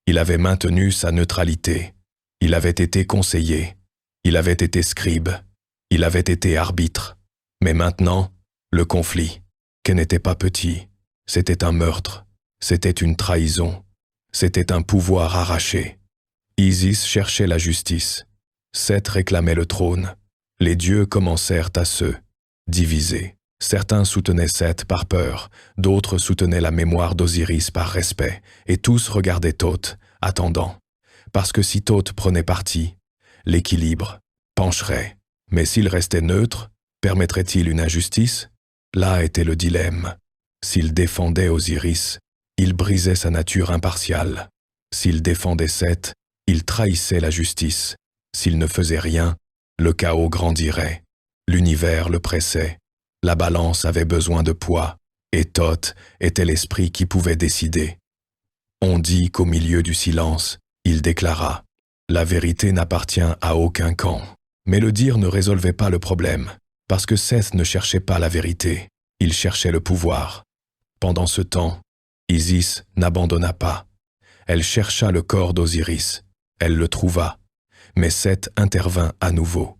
Il avait maintenu sa neutralité. Il avait été conseiller. Il avait été scribe. Il avait été arbitre. Mais maintenant, le conflit, qui n'était pas petit, c'était un meurtre, c'était une trahison, c'était un pouvoir arraché. Isis cherchait la justice. Seth réclamait le trône. Les dieux commencèrent à se diviser. Certains soutenaient Seth par peur, d'autres soutenaient la mémoire d'Osiris par respect, et tous regardaient Thoth, attendant. Parce que si Thoth prenait parti, l'équilibre pencherait. Mais s'il restait neutre, permettrait-il une injustice? Là était le dilemme. S'il défendait Osiris, il brisait sa nature impartiale. S'il défendait Seth, il trahissait la justice. S'il ne faisait rien, le chaos grandirait. L'univers le pressait. La balance avait besoin de poids, et Thoth était l'esprit qui pouvait décider. On dit qu'au milieu du silence, il déclara « La vérité n'appartient à aucun camp ». Mais le dire ne résolvait pas le problème, parce que Seth ne cherchait pas la vérité, il cherchait le pouvoir. Pendant ce temps, Isis n'abandonna pas. Elle chercha le corps d'Osiris, elle le trouva, mais Seth intervint à nouveau.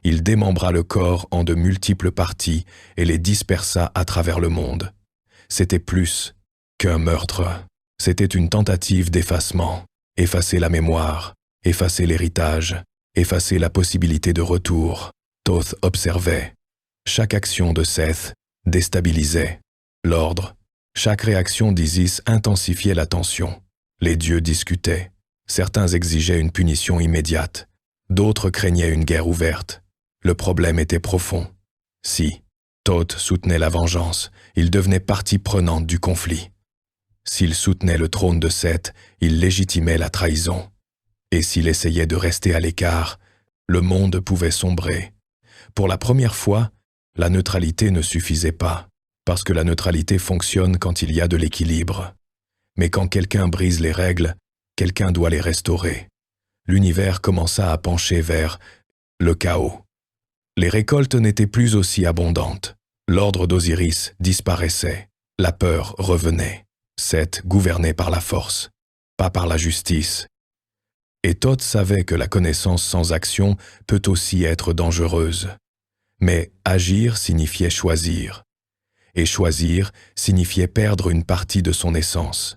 Il démembra le corps en de multiples parties et les dispersa à travers le monde. C'était plus qu'un meurtre, c'était une tentative d'effacement, effacer la mémoire, effacer l'héritage, effacer la possibilité de retour. Thoth observait. Chaque action de Seth déstabilisait l'ordre. Chaque réaction d'Isis intensifiait la tension. Les dieux discutaient. Certains exigeaient une punition immédiate. D'autres craignaient une guerre ouverte. Le problème était profond. Si Thoth soutenait la vengeance, il devenait partie prenante du conflit. S'il soutenait le trône de Seth, il légitimait la trahison. Et s'il essayait de rester à l'écart, le monde pouvait sombrer. Pour la première fois, la neutralité ne suffisait pas, parce que la neutralité fonctionne quand il y a de l'équilibre. Mais quand quelqu'un brise les règles, quelqu'un doit les restaurer. L'univers commença à pencher vers le chaos. Les récoltes n'étaient plus aussi abondantes. L'ordre d'Osiris disparaissait. La peur revenait. Seth gouvernait par la force, pas par la justice. Et Thoth savait que la connaissance sans action peut aussi être dangereuse. Mais agir signifiait choisir. Et choisir signifiait perdre une partie de son essence.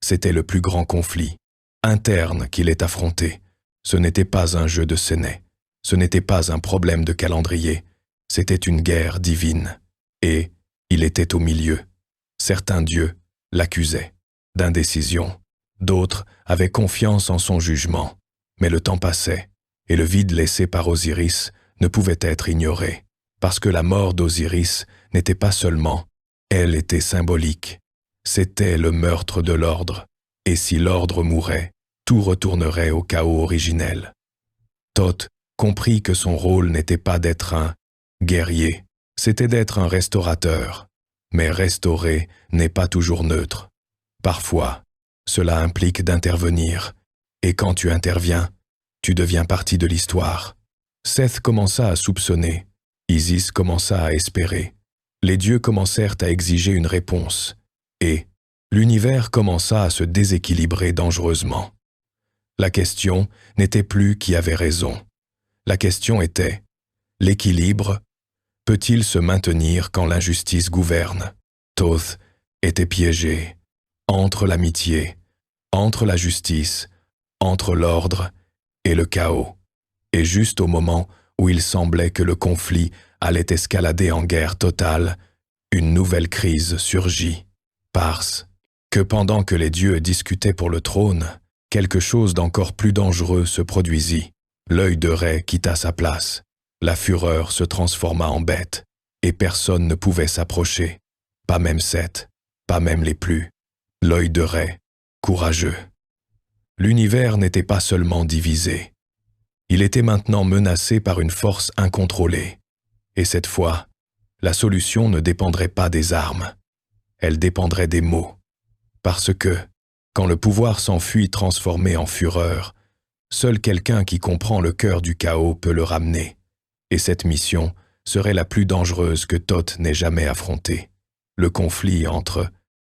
C'était le plus grand conflit, interne qu'il ait affronté. Ce n'était pas un jeu de Séné. Ce n'était pas un problème de calendrier. C'était une guerre divine. Et il était au milieu. Certains dieux l'accusaient d'indécision. D'autres avaient confiance en son jugement. Mais le temps passait, et le vide laissé par Osiris ne pouvait être ignoré, parce que la mort d'Osiris n'était pas seulement, elle était symbolique. C'était le meurtre de l'ordre, et si l'ordre mourait, tout retournerait au chaos originel. Thoth comprit que son rôle n'était pas d'être un guerrier, c'était d'être un restaurateur. Mais restaurer n'est pas toujours neutre. Parfois, cela implique d'intervenir, et quand tu interviens, tu deviens partie de l'histoire. Seth commença à soupçonner, Isis commença à espérer, les dieux commencèrent à exiger une réponse, et l'univers commença à se déséquilibrer dangereusement. La question n'était plus qui avait raison. La question était, l'équilibre peut-il se maintenir quand l'injustice gouverne? Thoth était piégé entre l'amitié, entre la justice, entre l'ordre et le chaos. Et juste au moment où il semblait que le conflit allait escalader en guerre totale, une nouvelle crise surgit. Parce que pendant que les dieux discutaient pour le trône, quelque chose d'encore plus dangereux se produisit. L'œil de Ré quitta sa place. La fureur se transforma en bête, et personne ne pouvait s'approcher, pas même Seth, pas même les plus. L'œil de Ré, courageux. L'univers n'était pas seulement divisé. Il était maintenant menacé par une force incontrôlée. Et cette fois, la solution ne dépendrait pas des armes, elle dépendrait des mots. Parce que, quand le pouvoir s'enfuit transformé en fureur, seul quelqu'un qui comprend le cœur du chaos peut le ramener. Et cette mission serait la plus dangereuse que Thoth n'ait jamais affrontée. Le conflit entre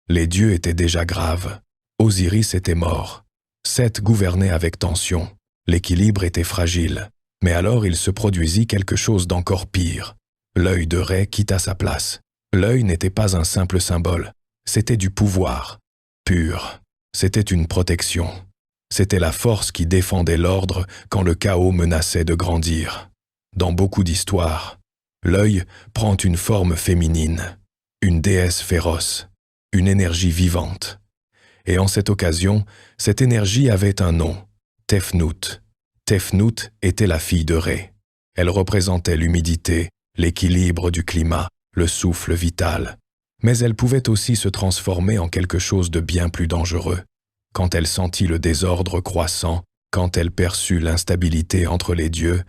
les dieux était déjà grave. Osiris était mort. Seth gouvernait avec tension. L'équilibre était fragile. Mais alors il se produisit quelque chose d'encore pire. L'œil de Rê quitta sa place. L'œil n'était pas un simple symbole. C'était du pouvoir. Pur. C'était une protection. C'était la force qui défendait l'ordre quand le chaos menaçait de grandir. Dans beaucoup d'histoires, l'œil prend une forme féminine, une déesse féroce, une énergie vivante. Et en cette occasion, cette énergie avait un nom, Tefnut. Tefnut était la fille de Rê. Elle représentait l'humidité, l'équilibre du climat, le souffle vital. Mais elle pouvait aussi se transformer en quelque chose de bien plus dangereux. Quand elle sentit le désordre croissant, quand elle perçut l'instabilité entre les dieux,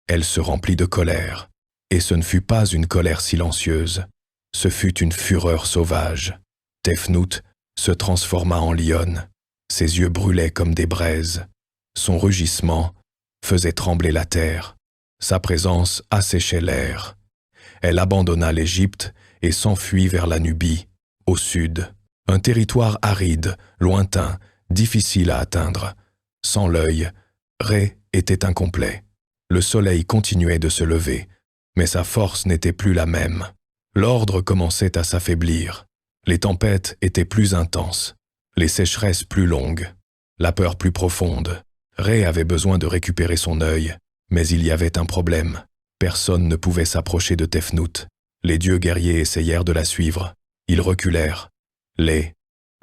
elle se remplit de colère. Et ce ne fut pas une colère silencieuse, ce fut une fureur sauvage. Tefnut se transforma en lionne. Ses yeux brûlaient comme des braises. Son rugissement faisait trembler la terre. Sa présence asséchait l'air. Elle abandonna l'Égypte et s'enfuit vers la Nubie, au sud. Un territoire aride, lointain, difficile à atteindre. Sans l'œil, Rê était incomplet. Le soleil continuait de se lever, mais sa force n'était plus la même. L'ordre commençait à s'affaiblir. Les tempêtes étaient plus intenses, les sécheresses plus longues, la peur plus profonde. Rê avait besoin de récupérer son œil, mais il y avait un problème. Personne ne pouvait s'approcher de Tefnut. Les dieux guerriers essayèrent de la suivre. Ils reculèrent. Les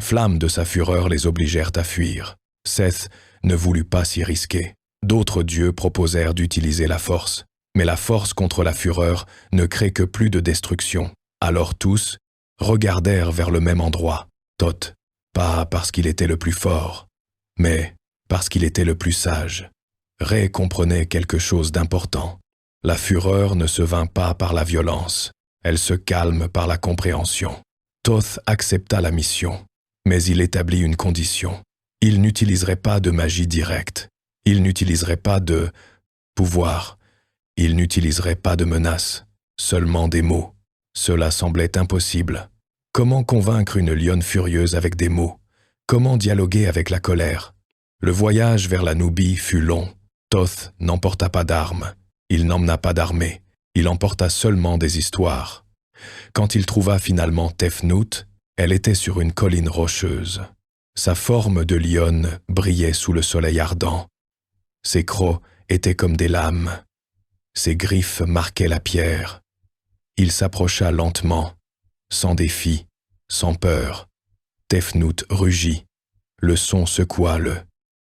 flammes de sa fureur les obligèrent à fuir. Seth ne voulut pas s'y risquer. D'autres dieux proposèrent d'utiliser la force. Mais la force contre la fureur ne crée que plus de destruction. Alors tous regardèrent vers le même endroit, Thoth, pas parce qu'il était le plus fort, mais parce qu'il était le plus sage. Rê comprenait quelque chose d'important. La fureur ne se vainc pas par la violence, elle se calme par la compréhension. Thoth accepta la mission, mais il établit une condition. Il n'utiliserait pas de magie directe, il n'utiliserait pas de pouvoir, il n'utiliserait pas de menaces, seulement des mots. Cela semblait impossible. Comment convaincre une lionne furieuse avec des mots? Comment dialoguer avec la colère? Le voyage vers la Nubie fut long. Thoth n'emporta pas d'armes, il n'emmena pas d'armée, il emporta seulement des histoires. Quand il trouva finalement Tefnut, elle était sur une colline rocheuse. Sa forme de lionne brillait sous le soleil ardent. Ses crocs étaient comme des lames. Ses griffes marquaient la pierre. Il s'approcha lentement, sans défi, sans peur. Tefnut rugit. Le son secoua le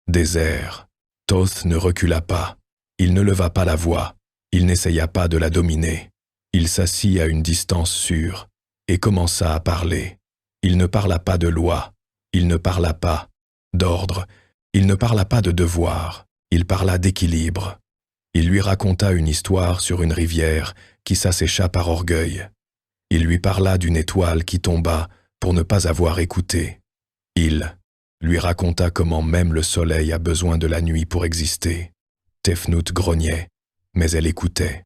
désert. Thoth ne recula pas. Il ne leva pas la voix. Il n'essaya pas de la dominer. Il s'assit à une distance sûre et commença à parler. Il ne parla pas de loi. Il ne parla pas d'ordre. Il ne parla pas de devoir. Il parla d'équilibre. Il lui raconta une histoire sur une rivière qui s'assécha par orgueil. Il lui parla d'une étoile qui tomba pour ne pas avoir écouté. Il lui raconta comment même le soleil a besoin de la nuit pour exister. Tefnut grognait, mais elle écoutait.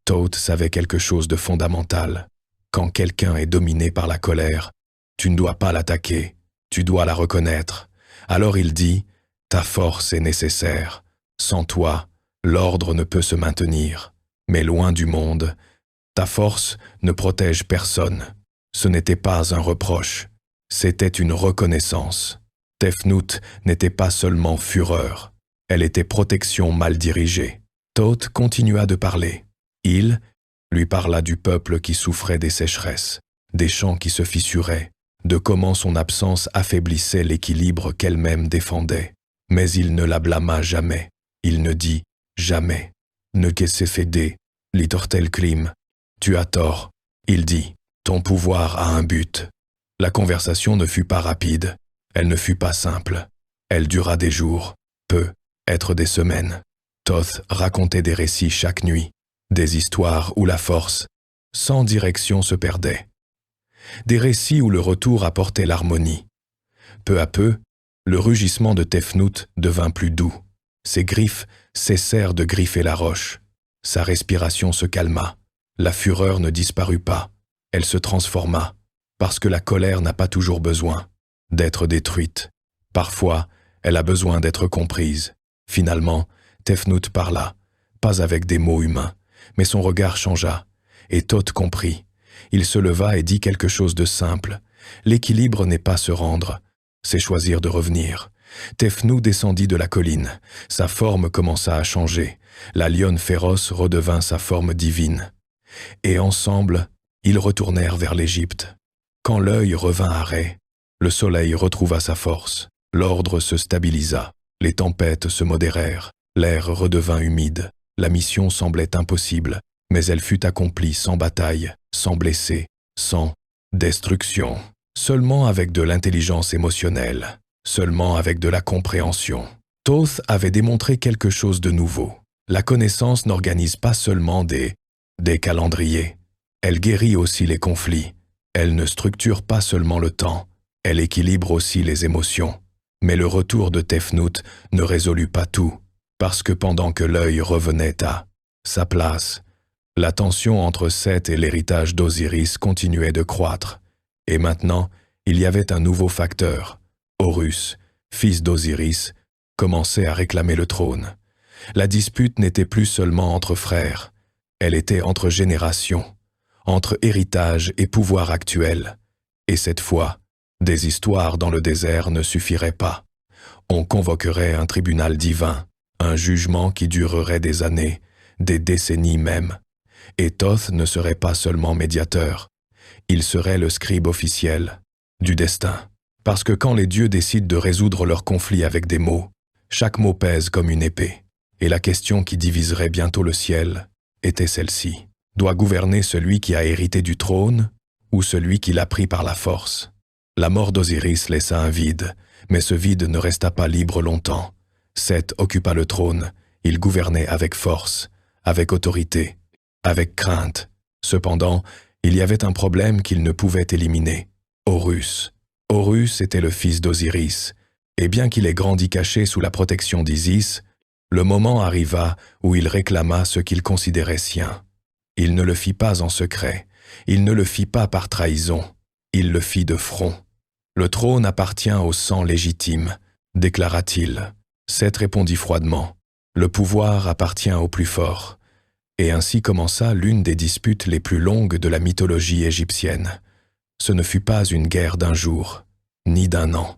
Thoth savait quelque chose de fondamental. Quand quelqu'un est dominé par la colère, tu ne dois pas l'attaquer, tu dois la reconnaître. Alors il dit, ta force est nécessaire. Sans toi, l'ordre ne peut se maintenir. Mais loin du monde, ta force ne protège personne. Ce n'était pas un reproche, c'était une reconnaissance. Tefnut n'était pas seulement fureur, elle était protection mal dirigée. Thoth continua de parler. Il lui parla du peuple qui souffrait des sécheresses, des champs qui se fissuraient, de comment son absence affaiblissait l'équilibre qu'elle-même défendait. Mais il ne la blâma jamais. Il ne dit jamais. Ne qu'est-ce fait litortel clim. Tu as tort. Il dit, ton pouvoir a un but. La conversation ne fut pas rapide. Elle ne fut pas simple. Elle dura des jours, peut-être des semaines. Thoth racontait des récits chaque nuit, des histoires où la force, sans direction, se perdait. des récits où le retour apportait l'harmonie. Peu à peu, le rugissement de Tefnut devint plus doux. Ses griffes cessèrent de griffer la roche. Sa respiration se calma. La fureur ne disparut pas. Elle se transforma, parce que la colère n'a pas toujours besoin d'être détruite. Parfois, elle a besoin d'être comprise. Finalement, Tefnut parla, pas avec des mots humains, mais son regard changea, et Thoth comprit. Il se leva et dit quelque chose de simple. L'équilibre n'est pas se rendre, c'est choisir de revenir. Tefnut descendit de la colline. Sa forme commença à changer. La lionne féroce redevint sa forme divine. Et ensemble, ils retournèrent vers l'Égypte. Quand l'œil revint à Ré, le soleil retrouva sa force. L'ordre se stabilisa. Les tempêtes se modérèrent. L'air redevint humide. La mission semblait impossible, mais elle fut accomplie sans bataille, sans blessés, sans destruction. Seulement avec de l'intelligence émotionnelle, seulement avec de la compréhension. Thoth avait démontré quelque chose de nouveau. La connaissance n'organise pas seulement des calendriers. Elle guérit aussi les conflits. Elle ne structure pas seulement le temps. Elle équilibre aussi les émotions. Mais le retour de Tefnut ne résolut pas tout, parce que pendant que l'œil revenait à sa place, la tension entre Seth et l'héritage d'Osiris continuait de croître. Et maintenant, il y avait un nouveau facteur. Horus, fils d'Osiris, commençait à réclamer le trône. La dispute n'était plus seulement entre frères, elle était entre générations, entre héritage et pouvoir actuel. Et cette fois, des histoires dans le désert ne suffiraient pas. On convoquerait un tribunal divin, un jugement qui durerait des années, des décennies même. Et Thoth ne serait pas seulement médiateur, il serait le scribe officiel du destin. Parce que quand les dieux décident de résoudre leurs conflits avec des mots, chaque mot pèse comme une épée. Et la question qui diviserait bientôt le ciel était celle-ci. Doit gouverner celui qui a hérité du trône ou celui qui l'a pris par la force? La mort d'Osiris laissa un vide, mais ce vide ne resta pas libre longtemps. Seth occupa le trône, il gouvernait avec force, avec autorité, avec crainte. Cependant, il y avait un problème qu'il ne pouvait éliminer. Horus. Horus était le fils d'Osiris, et bien qu'il ait grandi caché sous la protection d'Isis, le moment arriva où il réclama ce qu'il considérait sien. Il ne le fit pas en secret, il ne le fit pas par trahison, il le fit de front. Le trône appartient au sang légitime, déclara-t-il. Seth répondit froidement. Le pouvoir appartient au plus fort. Et ainsi commença l'une des disputes les plus longues de la mythologie égyptienne. Ce ne fut pas une guerre d'un jour, ni d'un an.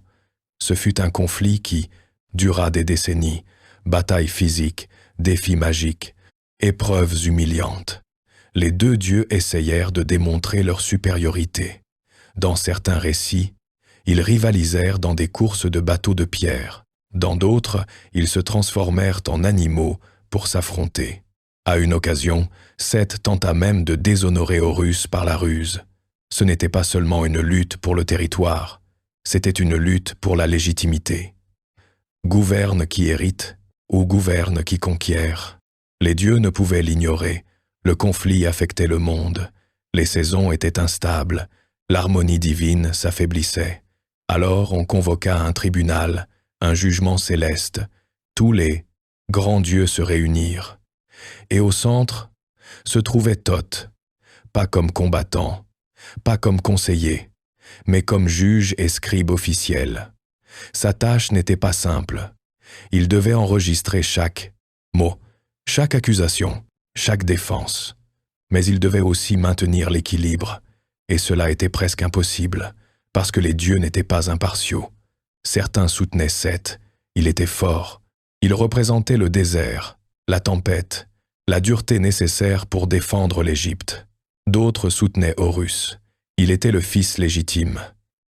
Ce fut un conflit qui dura des décennies, batailles physiques, défis magiques, épreuves humiliantes. Les deux dieux essayèrent de démontrer leur supériorité. Dans certains récits, ils rivalisèrent dans des courses de bateaux de pierre. Dans d'autres, ils se transformèrent en animaux pour s'affronter. À une occasion, Seth tenta même de déshonorer Horus par la ruse. Ce n'était pas seulement une lutte pour le territoire, c'était une lutte pour la légitimité. Gouverne qui hérite ou gouverne qui conquiert. Les dieux ne pouvaient l'ignorer. Le conflit affectait le monde. Les saisons étaient instables. L'harmonie divine s'affaiblissait. Alors on convoqua un tribunal, un jugement céleste. Tous les grands dieux se réunirent. Et au centre se trouvait Thoth, pas comme combattant, pas comme conseiller, mais comme juge et scribe officiel. Sa tâche n'était pas simple. Il devait enregistrer chaque mot, chaque accusation, chaque défense. Mais il devait aussi maintenir l'équilibre, et cela était presque impossible, parce que les dieux n'étaient pas impartiaux. Certains soutenaient Seth, il était fort, il représentait le désert, la tempête, la dureté nécessaire pour défendre l'Égypte. D'autres soutenaient Horus, il était le fils légitime,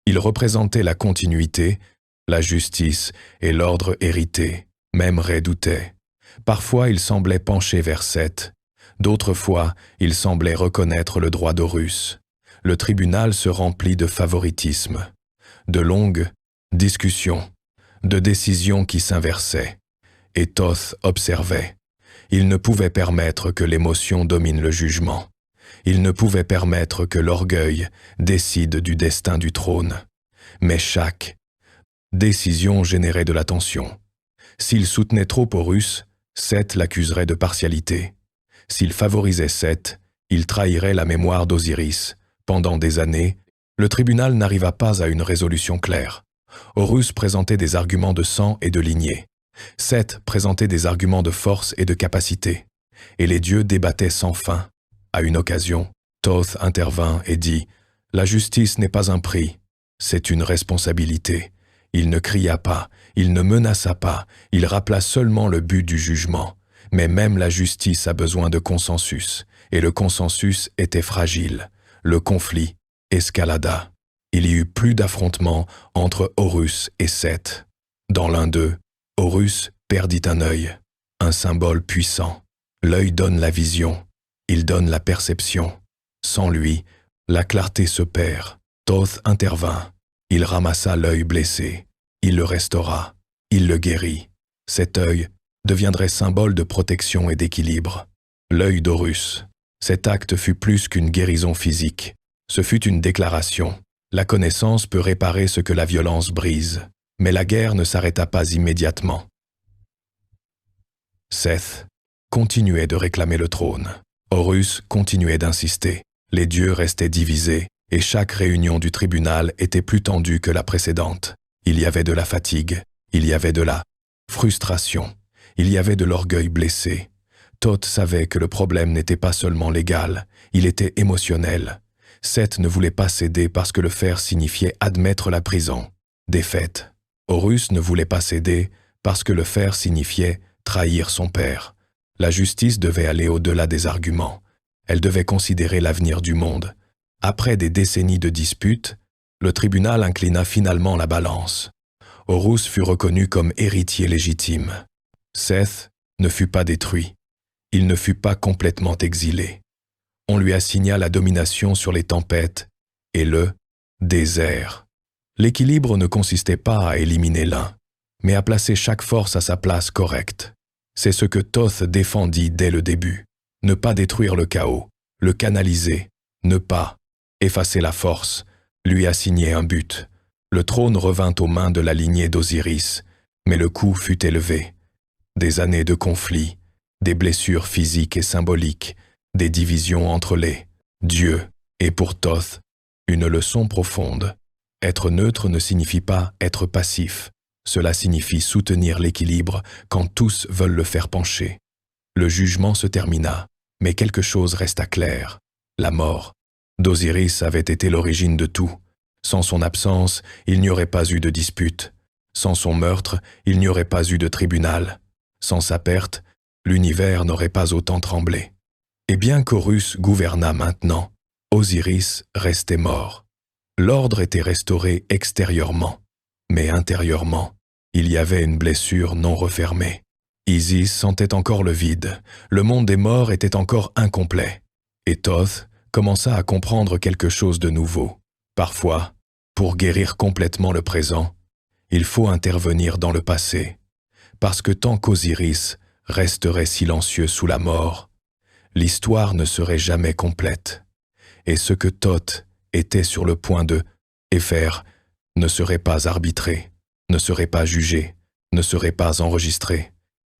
il représentait la continuité, la justice et l'ordre hérité. Même Ré doutait. Parfois il semblait pencher vers Seth, d'autres fois il semblait reconnaître le droit d'Horus. Le tribunal se remplit de favoritisme, de longues discussions, de décisions qui s'inversaient. Et Thoth observait. Il ne pouvait permettre que l'émotion domine le jugement. Il ne pouvait permettre que l'orgueil décide du destin du trône. Mais chaque décision générait de la tension. S'il soutenait trop Horus, Seth l'accuserait de partialité. S'il favorisait Seth, il trahirait la mémoire d'Osiris. Pendant des années, le tribunal n'arriva pas à une résolution claire. Horus présentait des arguments de sang et de lignée. Seth présentait des arguments de force et de capacité. Et les dieux débattaient sans fin. À une occasion, Thoth intervint et dit « La justice n'est pas un prix, c'est une responsabilité. » Il ne cria pas, il ne menaça pas, il rappela seulement le but du jugement. Mais même la justice a besoin de consensus, et le consensus était fragile. Le conflit escalada. Il y eut plus d'affrontements entre Horus et Seth. Dans l'un d'eux, Horus perdit un œil, un symbole puissant. L'œil donne la vision, il donne la perception. Sans lui, la clarté se perd. Thoth intervint. Il ramassa l'œil blessé. Il le restaura. Il le guérit. Cet œil deviendrait symbole de protection et d'équilibre. L'œil d'Horus. Cet acte fut plus qu'une guérison physique. Ce fut une déclaration. La connaissance peut réparer ce que la violence brise. Mais la guerre ne s'arrêta pas immédiatement. Seth continuait de réclamer le trône. Horus continuait d'insister. Les dieux restaient divisés, et chaque réunion du tribunal était plus tendue que la précédente. Il y avait de la fatigue, il y avait de la frustration, il y avait de l'orgueil blessé. Thoth savait que le problème n'était pas seulement légal, il était émotionnel. Seth ne voulait pas céder parce que le faire signifiait admettre la prison. Défaite. Horus ne voulait pas céder parce que le faire signifiait trahir son père. La justice devait aller au-delà des arguments. Elle devait considérer l'avenir du monde. Après des décennies de disputes, le tribunal inclina finalement la balance. Horus fut reconnu comme héritier légitime. Seth ne fut pas détruit. Il ne fut pas complètement exilé. On lui assigna la domination sur les tempêtes et le désert. L'équilibre ne consistait pas à éliminer l'un, mais à placer chaque force à sa place correcte. C'est ce que Thoth défendit dès le début. Ne pas détruire le chaos, le canaliser, ne pas effacer la force, lui assigner un but. Le trône revint aux mains de la lignée d'Osiris, mais le coût fut élevé. Des années de conflits, des blessures physiques et symboliques, des divisions entre les dieux, et pour Thoth, une leçon profonde. Être neutre ne signifie pas être passif. Cela signifie soutenir l'équilibre quand tous veulent le faire pencher. Le jugement se termina, mais quelque chose resta clair. La mort d'Osiris avait été l'origine de tout. Sans son absence, il n'y aurait pas eu de dispute. Sans son meurtre, il n'y aurait pas eu de tribunal. Sans sa perte, l'univers n'aurait pas autant tremblé. Et bien qu'Horus gouvernât maintenant, Osiris restait mort. L'ordre était restauré extérieurement, mais intérieurement, il y avait une blessure non refermée. Isis sentait encore le vide, le monde des morts était encore incomplet. Et Thoth commença à comprendre quelque chose de nouveau. Parfois, pour guérir complètement le présent, il faut intervenir dans le passé, parce que tant qu'Osiris resterait silencieux sous la mort, l'histoire ne serait jamais complète. Et ce que Thoth était sur le point de faire ne serait pas arbitré, ne serait pas jugé, ne serait pas enregistré.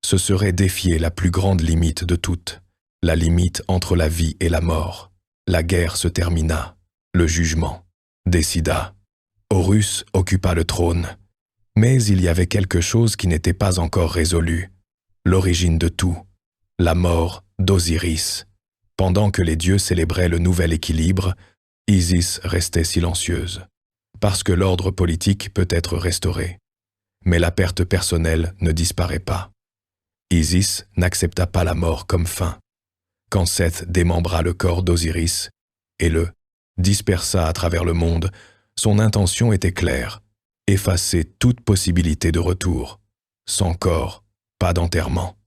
Ce serait défier la plus grande limite de toutes, la limite entre la vie et la mort. La guerre se termina, le jugement décida. Horus occupa le trône, mais il y avait quelque chose qui n'était pas encore résolu, l'origine de tout, la mort d'Osiris. Pendant que les dieux célébraient le nouvel équilibre, Isis restait silencieuse, parce que l'ordre politique peut être restauré. Mais la perte personnelle ne disparaît pas. Isis n'accepta pas la mort comme fin. Quand Seth démembra le corps d'Osiris et le dispersa à travers le monde, son intention était claire, effacer toute possibilité de retour. Sans corps, pas d'enterrement.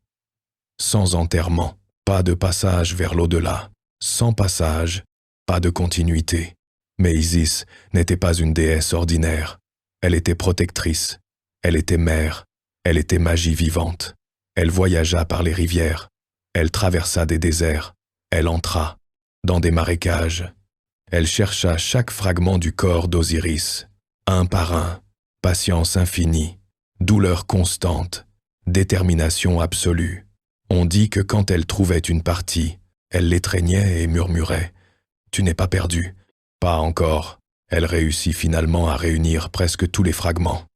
Sans enterrement, pas de passage vers l'au-delà. Sans passage, pas de continuité. Mais Isis n'était pas une déesse ordinaire. Elle était protectrice. Elle était mère. Elle était magie vivante. Elle voyagea par les rivières. Elle traversa des déserts. Elle entra dans des marécages. Elle chercha chaque fragment du corps d'Osiris, un par un, patience infinie, douleur constante, détermination absolue. On dit que quand elle trouvait une partie, elle l'étreignait et murmurait « Tu n'es pas perdu, pas encore ». Elle réussit finalement à réunir presque tous les fragments.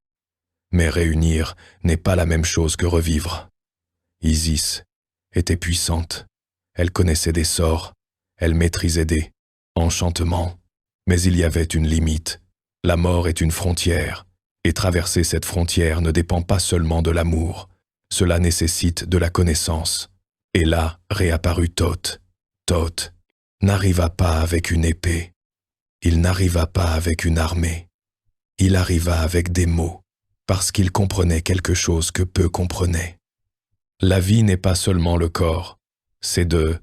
Mais réunir n'est pas la même chose que revivre. Isis était puissante. Elle connaissait des sorts, elle maîtrisait des enchantements. Mais il y avait une limite. La mort est une frontière, et traverser cette frontière ne dépend pas seulement de l'amour. Cela nécessite de la connaissance. Et là réapparut Thoth. Thoth n'arriva pas avec une épée. Il n'arriva pas avec une armée. Il arriva avec des mots, parce qu'il comprenait quelque chose que peu comprenaient. La vie n'est pas seulement le corps, c'est de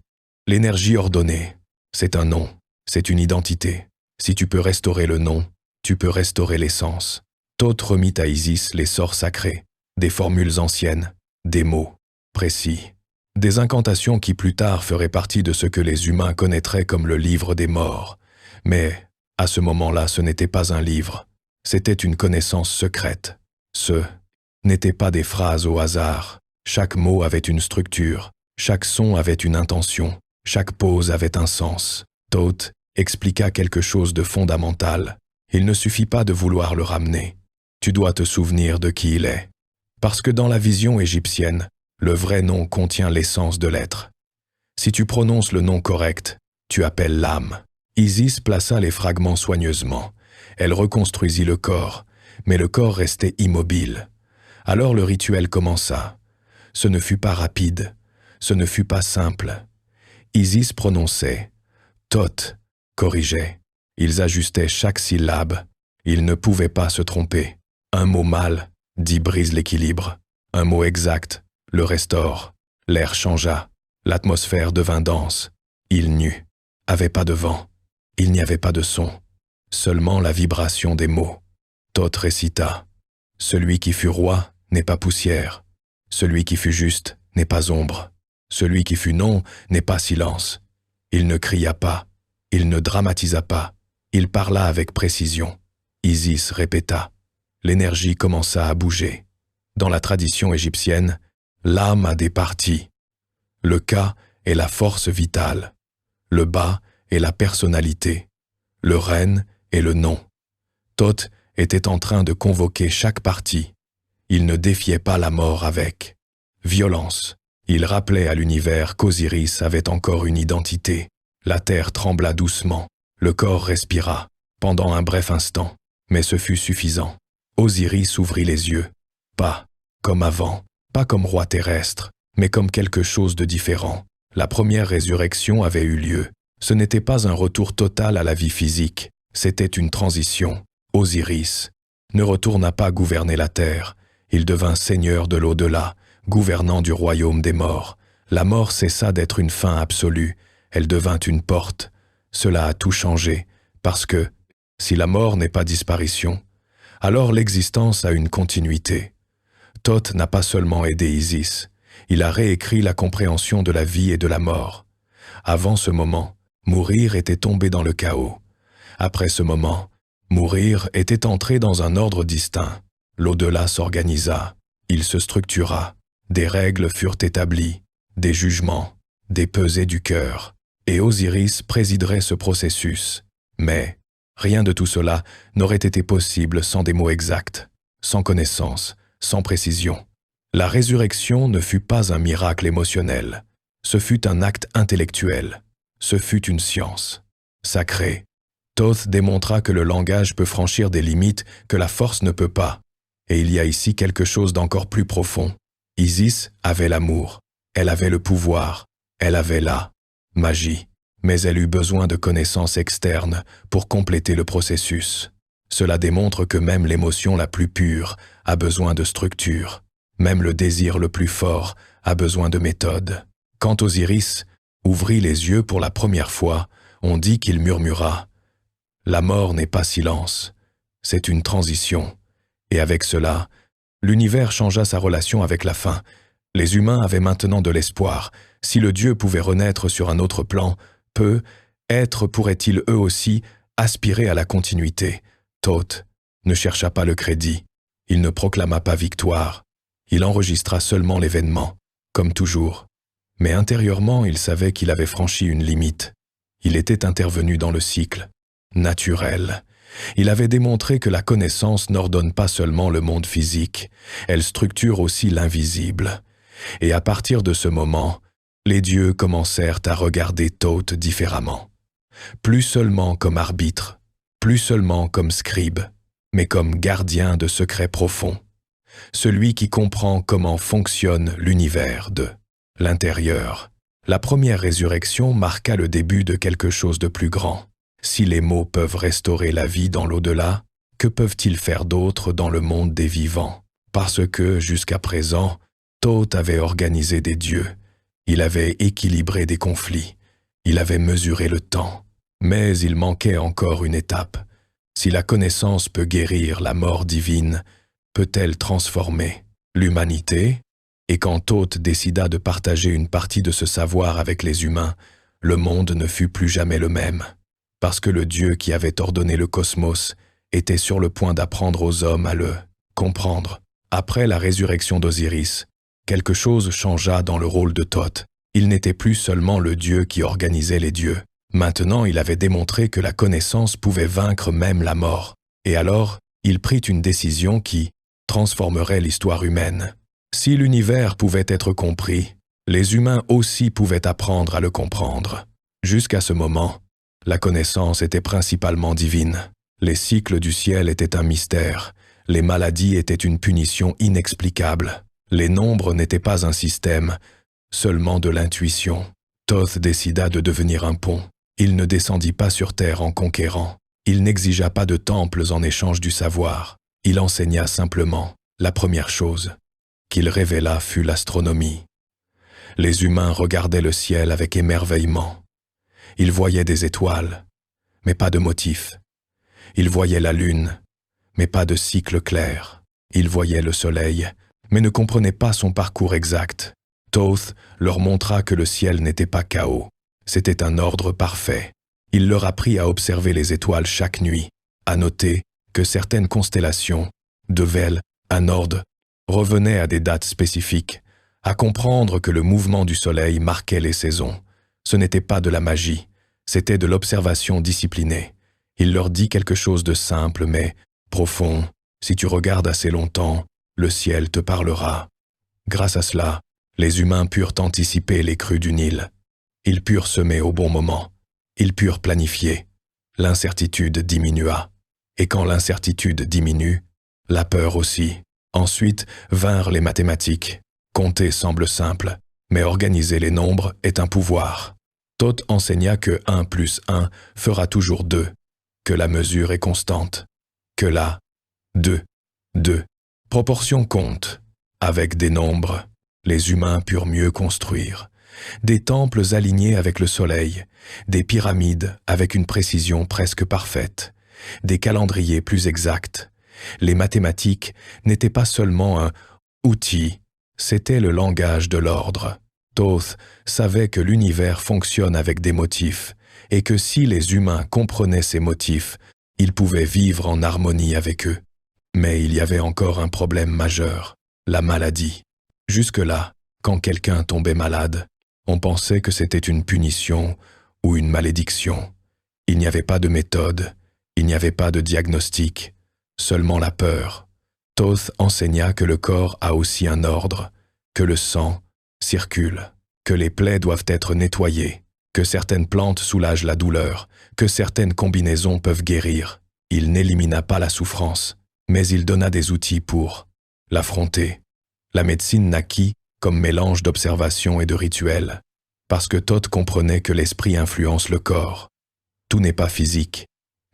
l'énergie ordonnée. C'est un nom, c'est une identité. Si tu peux restaurer le nom, tu peux restaurer l'essence. Thoth remit à Isis les sorts sacrés, des formules anciennes, des mots précis, des incantations qui plus tard feraient partie de ce que les humains connaîtraient comme le livre des morts. Mais à ce moment-là, ce n'était pas un livre, c'était une connaissance secrète. Ce n'étaient pas des phrases au hasard. Chaque mot avait une structure, chaque son avait une intention, chaque pause avait un sens. Thoth expliqua quelque chose de fondamental. Il ne suffit pas de vouloir le ramener. Tu dois te souvenir de qui il est. Parce que dans la vision égyptienne, le vrai nom contient l'essence de l'être. Si tu prononces le nom correct, tu appelles l'âme. Isis plaça les fragments soigneusement. Elle reconstruisit le corps, mais le corps restait immobile. Alors le rituel commença. Ce ne fut pas rapide, ce ne fut pas simple. Isis prononçait, Thoth corrigeait. Ils ajustaient chaque syllabe. Ils ne pouvaient pas se tromper. Un mot mal, dit brise l'équilibre. Un mot exact, le restaure. L'air changea. L'atmosphère devint dense. Il n'eut, avait pas de vent. Il n'y avait pas de son. Seulement la vibration des mots. Thoth récita. Celui qui fut roi n'est pas poussière. Celui qui fut juste n'est pas ombre. Celui qui fut non n'est pas silence. Il ne cria pas. Il ne dramatisa pas. Il parla avec précision. Isis répéta. L'énergie commença à bouger. Dans la tradition égyptienne, l'âme a des parties. Le Ka est la force vitale. Le Ba est la personnalité. Le Ren est le nom. Thoth était en train de convoquer chaque partie. Il ne défiait pas la mort avec violence. Il rappelait à l'univers qu'Osiris avait encore une identité. La terre trembla doucement. Le corps respira, pendant un bref instant, mais ce fut suffisant. Osiris ouvrit les yeux. Pas comme avant, pas comme roi terrestre, mais comme quelque chose de différent. La première résurrection avait eu lieu. Ce n'était pas un retour total à la vie physique, c'était une transition. Osiris ne retourna pas gouverner la terre. Il devint seigneur de l'au-delà, gouvernant du royaume des morts. La mort cessa d'être une fin absolue, elle devint une porte. Cela a tout changé, parce que, si la mort n'est pas disparition, alors l'existence a une continuité. Thoth n'a pas seulement aidé Isis, il a réécrit la compréhension de la vie et de la mort. Avant ce moment, mourir était tombé dans le chaos. Après ce moment, mourir était entré dans un ordre distinct. L'au-delà s'organisa, il se structura, des règles furent établies, des jugements, des pesées du cœur, et Osiris présiderait ce processus. Mais rien de tout cela n'aurait été possible sans des mots exacts, sans connaissance, sans précision. La résurrection ne fut pas un miracle émotionnel, ce fut un acte intellectuel, ce fut une science. Sacrée, Thoth démontra que le langage peut franchir des limites que la force ne peut pas. Et il y a ici quelque chose d'encore plus profond. Isis avait l'amour, elle avait le pouvoir, elle avait la magie, mais elle eut besoin de connaissances externes pour compléter le processus. Cela démontre que même l'émotion la plus pure a besoin de structure, même le désir le plus fort a besoin de méthode. Quand Osiris ouvrit les yeux pour la première fois, on dit qu'il murmura « La mort n'est pas silence, c'est une transition ». Et avec cela, l'univers changea sa relation avec la fin. Les humains avaient maintenant de l'espoir. Si le Dieu pouvait renaître sur un autre plan, peu êtres pourraient-ils eux aussi aspirer à la continuité? Thoth ne chercha pas le crédit, il ne proclama pas victoire, il enregistra seulement l'événement, comme toujours. Mais intérieurement, il savait qu'il avait franchi une limite. Il était intervenu dans le cycle naturel. Il avait démontré que la connaissance n'ordonne pas seulement le monde physique, elle structure aussi l'invisible. Et à partir de ce moment, les dieux commencèrent à regarder Thoth différemment. Plus seulement comme arbitre, plus seulement comme scribe, mais comme gardien de secrets profonds. Celui qui comprend comment fonctionne l'univers de l'intérieur. La première résurrection marqua le début de quelque chose de plus grand. Si les mots peuvent restaurer la vie dans l'au-delà, que peuvent-ils faire d'autre dans le monde des vivants? Parce que, jusqu'à présent, Thoth avait organisé des dieux, il avait équilibré des conflits, il avait mesuré le temps, mais il manquait encore une étape. Si la connaissance peut guérir la mort divine, peut-elle transformer l'humanité? Et quand Thoth décida de partager une partie de ce savoir avec les humains, le monde ne fut plus jamais le même, parce que le Dieu qui avait ordonné le cosmos était sur le point d'apprendre aux hommes à le comprendre. Après la résurrection d'Osiris, quelque chose changea dans le rôle de Thoth. Il n'était plus seulement le Dieu qui organisait les dieux. Maintenant, il avait démontré que la connaissance pouvait vaincre même la mort. Et alors, il prit une décision qui transformerait l'histoire humaine. Si l'univers pouvait être compris, les humains aussi pouvaient apprendre à le comprendre. Jusqu'à ce moment, la connaissance était principalement divine. Les cycles du ciel étaient un mystère. Les maladies étaient une punition inexplicable. Les nombres n'étaient pas un système, seulement de l'intuition. Thoth décida de devenir un pont. Il ne descendit pas sur terre en conquérant. Il n'exigea pas de temples en échange du savoir. Il enseigna simplement. La première chose qu'il révéla fut l'astronomie. Les humains regardaient le ciel avec émerveillement. Ils voyaient des étoiles, mais pas de motifs. Ils voyaient la lune, mais pas de cycle clair. Ils voyaient le soleil, mais ne comprenaient pas son parcours exact. Thoth leur montra que le ciel n'était pas chaos, c'était un ordre parfait. Il leur apprit à observer les étoiles chaque nuit, à noter que certaines constellations, de Vel à Nord, revenaient à des dates spécifiques, à comprendre que le mouvement du soleil marquait les saisons. Ce n'était pas de la magie, c'était de l'observation disciplinée. Il leur dit quelque chose de simple mais profond. Si tu regardes assez longtemps, le ciel te parlera. Grâce à cela, les humains purent anticiper les crues du Nil. Ils purent semer au bon moment. Ils purent planifier. L'incertitude diminua. Et quand l'incertitude diminue, la peur aussi. Ensuite vinrent les mathématiques. Compter semble simple, mais organiser les nombres est un pouvoir. Thoth enseigna que 1 plus 1 fera toujours 2, que la mesure est constante, que la 2 proportion compte. Avec des nombres, les humains purent mieux construire. Des temples alignés avec le soleil, des pyramides avec une précision presque parfaite, des calendriers plus exacts. Les mathématiques n'étaient pas seulement un outil, c'était le langage de l'ordre. Thoth savait que l'univers fonctionne avec des motifs et que si les humains comprenaient ces motifs, ils pouvaient vivre en harmonie avec eux. Mais il y avait encore un problème majeur, la maladie. Jusque-là, quand quelqu'un tombait malade, on pensait que c'était une punition ou une malédiction. Il n'y avait pas de méthode, il n'y avait pas de diagnostic, seulement la peur. Thoth enseigna que le corps a aussi un ordre, que le sang circule, que les plaies doivent être nettoyées, que certaines plantes soulagent la douleur, que certaines combinaisons peuvent guérir. Il n'élimina pas la souffrance, mais il donna des outils pour l'affronter. La médecine naquit comme mélange d'observation et de rituel, parce que Thoth comprenait que l'esprit influence le corps. Tout n'est pas physique,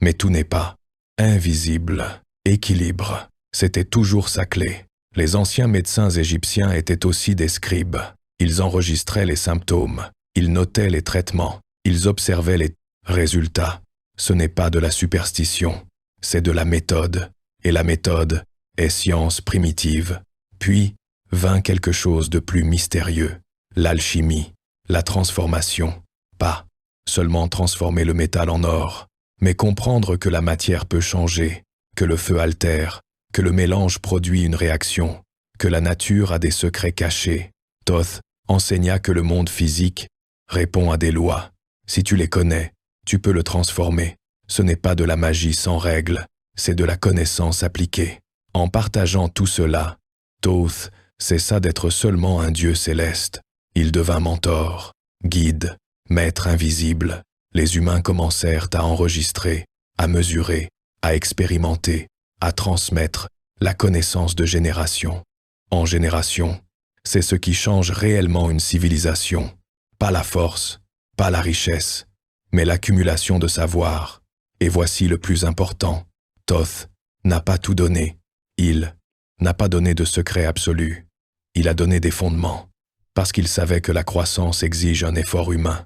mais tout n'est pas invisible. Équilibre, c'était toujours sa clé. Les anciens médecins égyptiens étaient aussi des scribes. Ils enregistraient les symptômes, ils notaient les traitements, ils observaient les résultats. Ce n'est pas de la superstition, c'est de la méthode. Et la méthode est science primitive. Puis vint quelque chose de plus mystérieux, l'alchimie, la transformation. Pas seulement transformer le métal en or, mais comprendre que la matière peut changer, que le feu altère, que le mélange produit une réaction, que la nature a des secrets cachés. Thoth enseigna que le monde physique répond à des lois. Si tu les connais, tu peux le transformer. Ce n'est pas de la magie sans règles, c'est de la connaissance appliquée. En partageant tout cela, Thoth cessa d'être seulement un dieu céleste. Il devint mentor, guide, maître invisible. Les humains commencèrent à enregistrer, à mesurer, à expérimenter, à transmettre la connaissance de génération en génération. C'est ce qui change réellement une civilisation. Pas la force, pas la richesse, mais l'accumulation de savoir. Et voici le plus important. Thoth n'a pas tout donné. Il n'a pas donné de secret absolu. Il a donné des fondements, parce qu'il savait que la croissance exige un effort humain.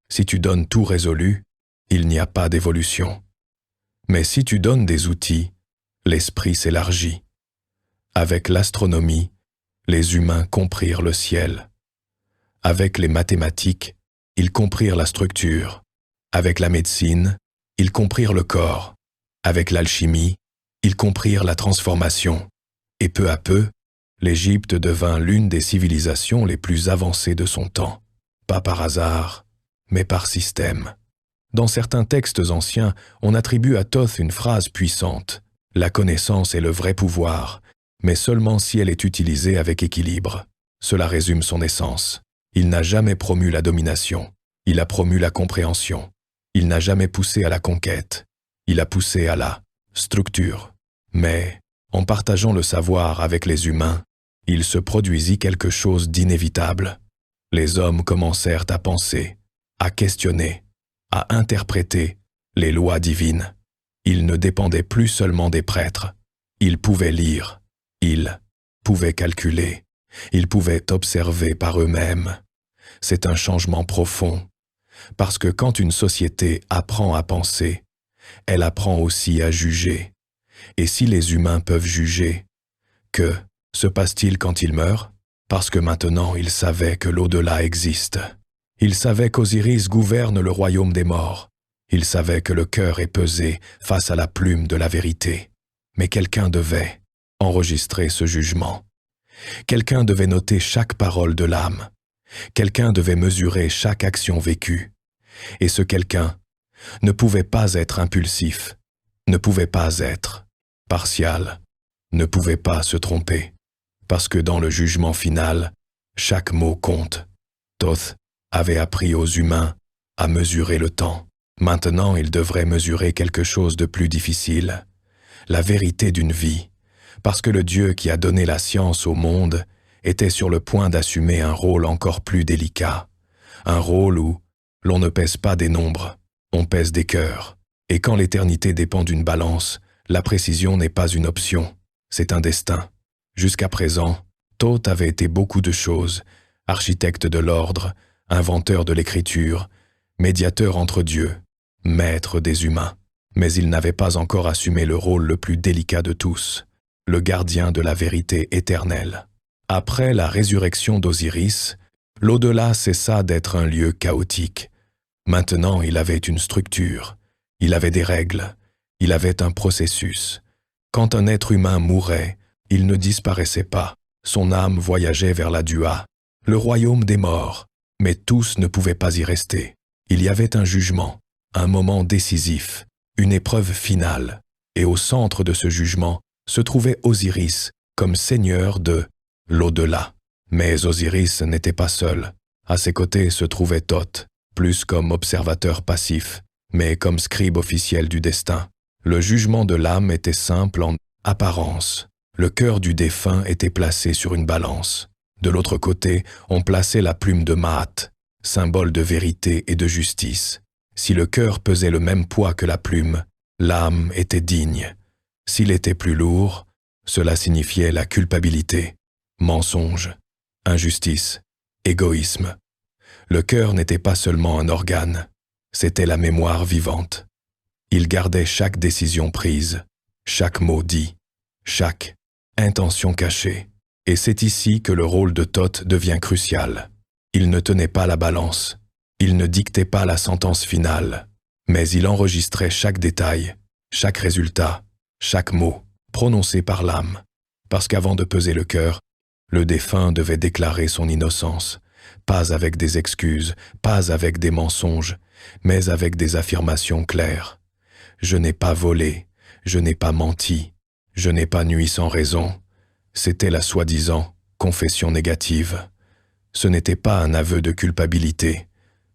Si tu donnes tout résolu, il n'y a pas d'évolution. Mais si tu donnes des outils, l'esprit s'élargit. Avec l'astronomie, les humains comprirent le ciel. Avec les mathématiques, ils comprirent la structure. Avec la médecine, ils comprirent le corps. Avec l'alchimie, ils comprirent la transformation. Et peu à peu, l'Égypte devint l'une des civilisations les plus avancées de son temps. Pas par hasard, mais par système. Dans certains textes anciens, on attribue à Thoth une phrase puissante. La connaissance est le vrai pouvoir, mais seulement si elle est utilisée avec équilibre. Cela résume son essence. Il n'a jamais promu la domination. Il a promu la compréhension. Il n'a jamais poussé à la conquête. Il a poussé à la structure. Mais, en partageant le savoir avec les humains, il se produisit quelque chose d'inévitable. Les hommes commencèrent à penser, à questionner, à interpréter les lois divines. Ils ne dépendaient plus seulement des prêtres. Ils pouvaient lire, ils pouvaient calculer, ils pouvaient observer par eux-mêmes. C'est un changement profond, parce que quand une société apprend à penser, elle apprend aussi à juger. Et si les humains peuvent juger, que se passe-t-il quand ils meurent? Parce que maintenant ils savaient que l'au-delà existe. Ils savaient qu'Osiris gouverne le royaume des morts. Ils savaient que le cœur est pesé face à la plume de la vérité. Mais quelqu'un devait enregistrer ce jugement. Quelqu'un devait noter chaque parole de l'âme. Quelqu'un devait mesurer chaque action vécue. Et ce quelqu'un ne pouvait pas être impulsif, ne pouvait pas être partial, ne pouvait pas se tromper. Parce que dans le jugement final, chaque mot compte. Thoth avait appris aux humains à mesurer le temps. Maintenant, il devrait mesurer quelque chose de plus difficile, la vérité d'une vie, parce que le Dieu qui a donné la science au monde était sur le point d'assumer un rôle encore plus délicat, un rôle où l'on ne pèse pas des nombres, on pèse des cœurs. Et quand l'éternité dépend d'une balance, la précision n'est pas une option, c'est un destin. Jusqu'à présent, Thoth avait été beaucoup de choses, architecte de l'ordre, inventeur de l'écriture, médiateur entre dieux, maître des humains. Mais il n'avait pas encore assumé le rôle le plus délicat de tous, le gardien de la vérité éternelle. Après la résurrection d'Osiris, l'au-delà cessa d'être un lieu chaotique. Maintenant, il avait une structure, il avait des règles, il avait un processus. Quand un être humain mourait, il ne disparaissait pas. Son âme voyageait vers la Dua, le royaume des morts. Mais tous ne pouvaient pas y rester. Il y avait un jugement, un moment décisif, une épreuve finale. Et au centre de ce jugement se trouvait Osiris, comme seigneur de l'au-delà. Mais Osiris n'était pas seul. À ses côtés se trouvait Thoth, plus comme observateur passif, mais comme scribe officiel du destin. Le jugement de l'âme était simple en apparence. Le cœur du défunt était placé sur une balance. De l'autre côté, on plaçait la plume de Maat, symbole de vérité et de justice. Si le cœur pesait le même poids que la plume, l'âme était digne. S'il était plus lourd, cela signifiait la culpabilité, mensonge, injustice, égoïsme. Le cœur n'était pas seulement un organe, c'était la mémoire vivante. Il gardait chaque décision prise, chaque mot dit, chaque intention cachée. Et c'est ici que le rôle de Thoth devient crucial. Il ne tenait pas la balance. Il ne dictait pas la sentence finale, mais il enregistrait chaque détail, chaque résultat, chaque mot, prononcé par l'âme. Parce qu'avant de peser le cœur, le défunt devait déclarer son innocence, pas avec des excuses, pas avec des mensonges, mais avec des affirmations claires. Je n'ai pas volé, je n'ai pas menti, je n'ai pas nui sans raison. C'était la soi-disant confession négative. Ce n'était pas un aveu de culpabilité,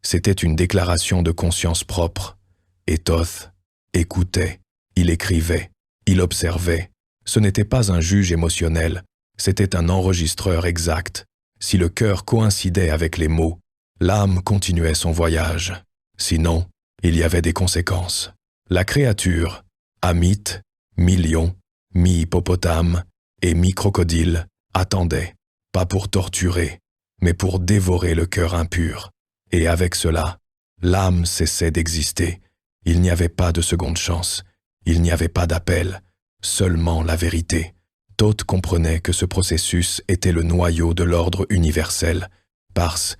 c'était une déclaration de conscience propre. Et Thoth écoutait, il écrivait, il observait. Ce n'était pas un juge émotionnel, c'était un enregistreur exact. Si le cœur coïncidait avec les mots, l'âme continuait son voyage. Sinon, il y avait des conséquences. La créature, à mythe, mi-lion, mi-hippopotame et mi-crocodile, attendait, pas pour torturer, mais pour dévorer le cœur impur. Et avec cela, l'âme cessait d'exister. Il n'y avait pas de seconde chance, il n'y avait pas d'appel, seulement la vérité. Thoth comprenait que ce processus était le noyau de l'ordre universel, parce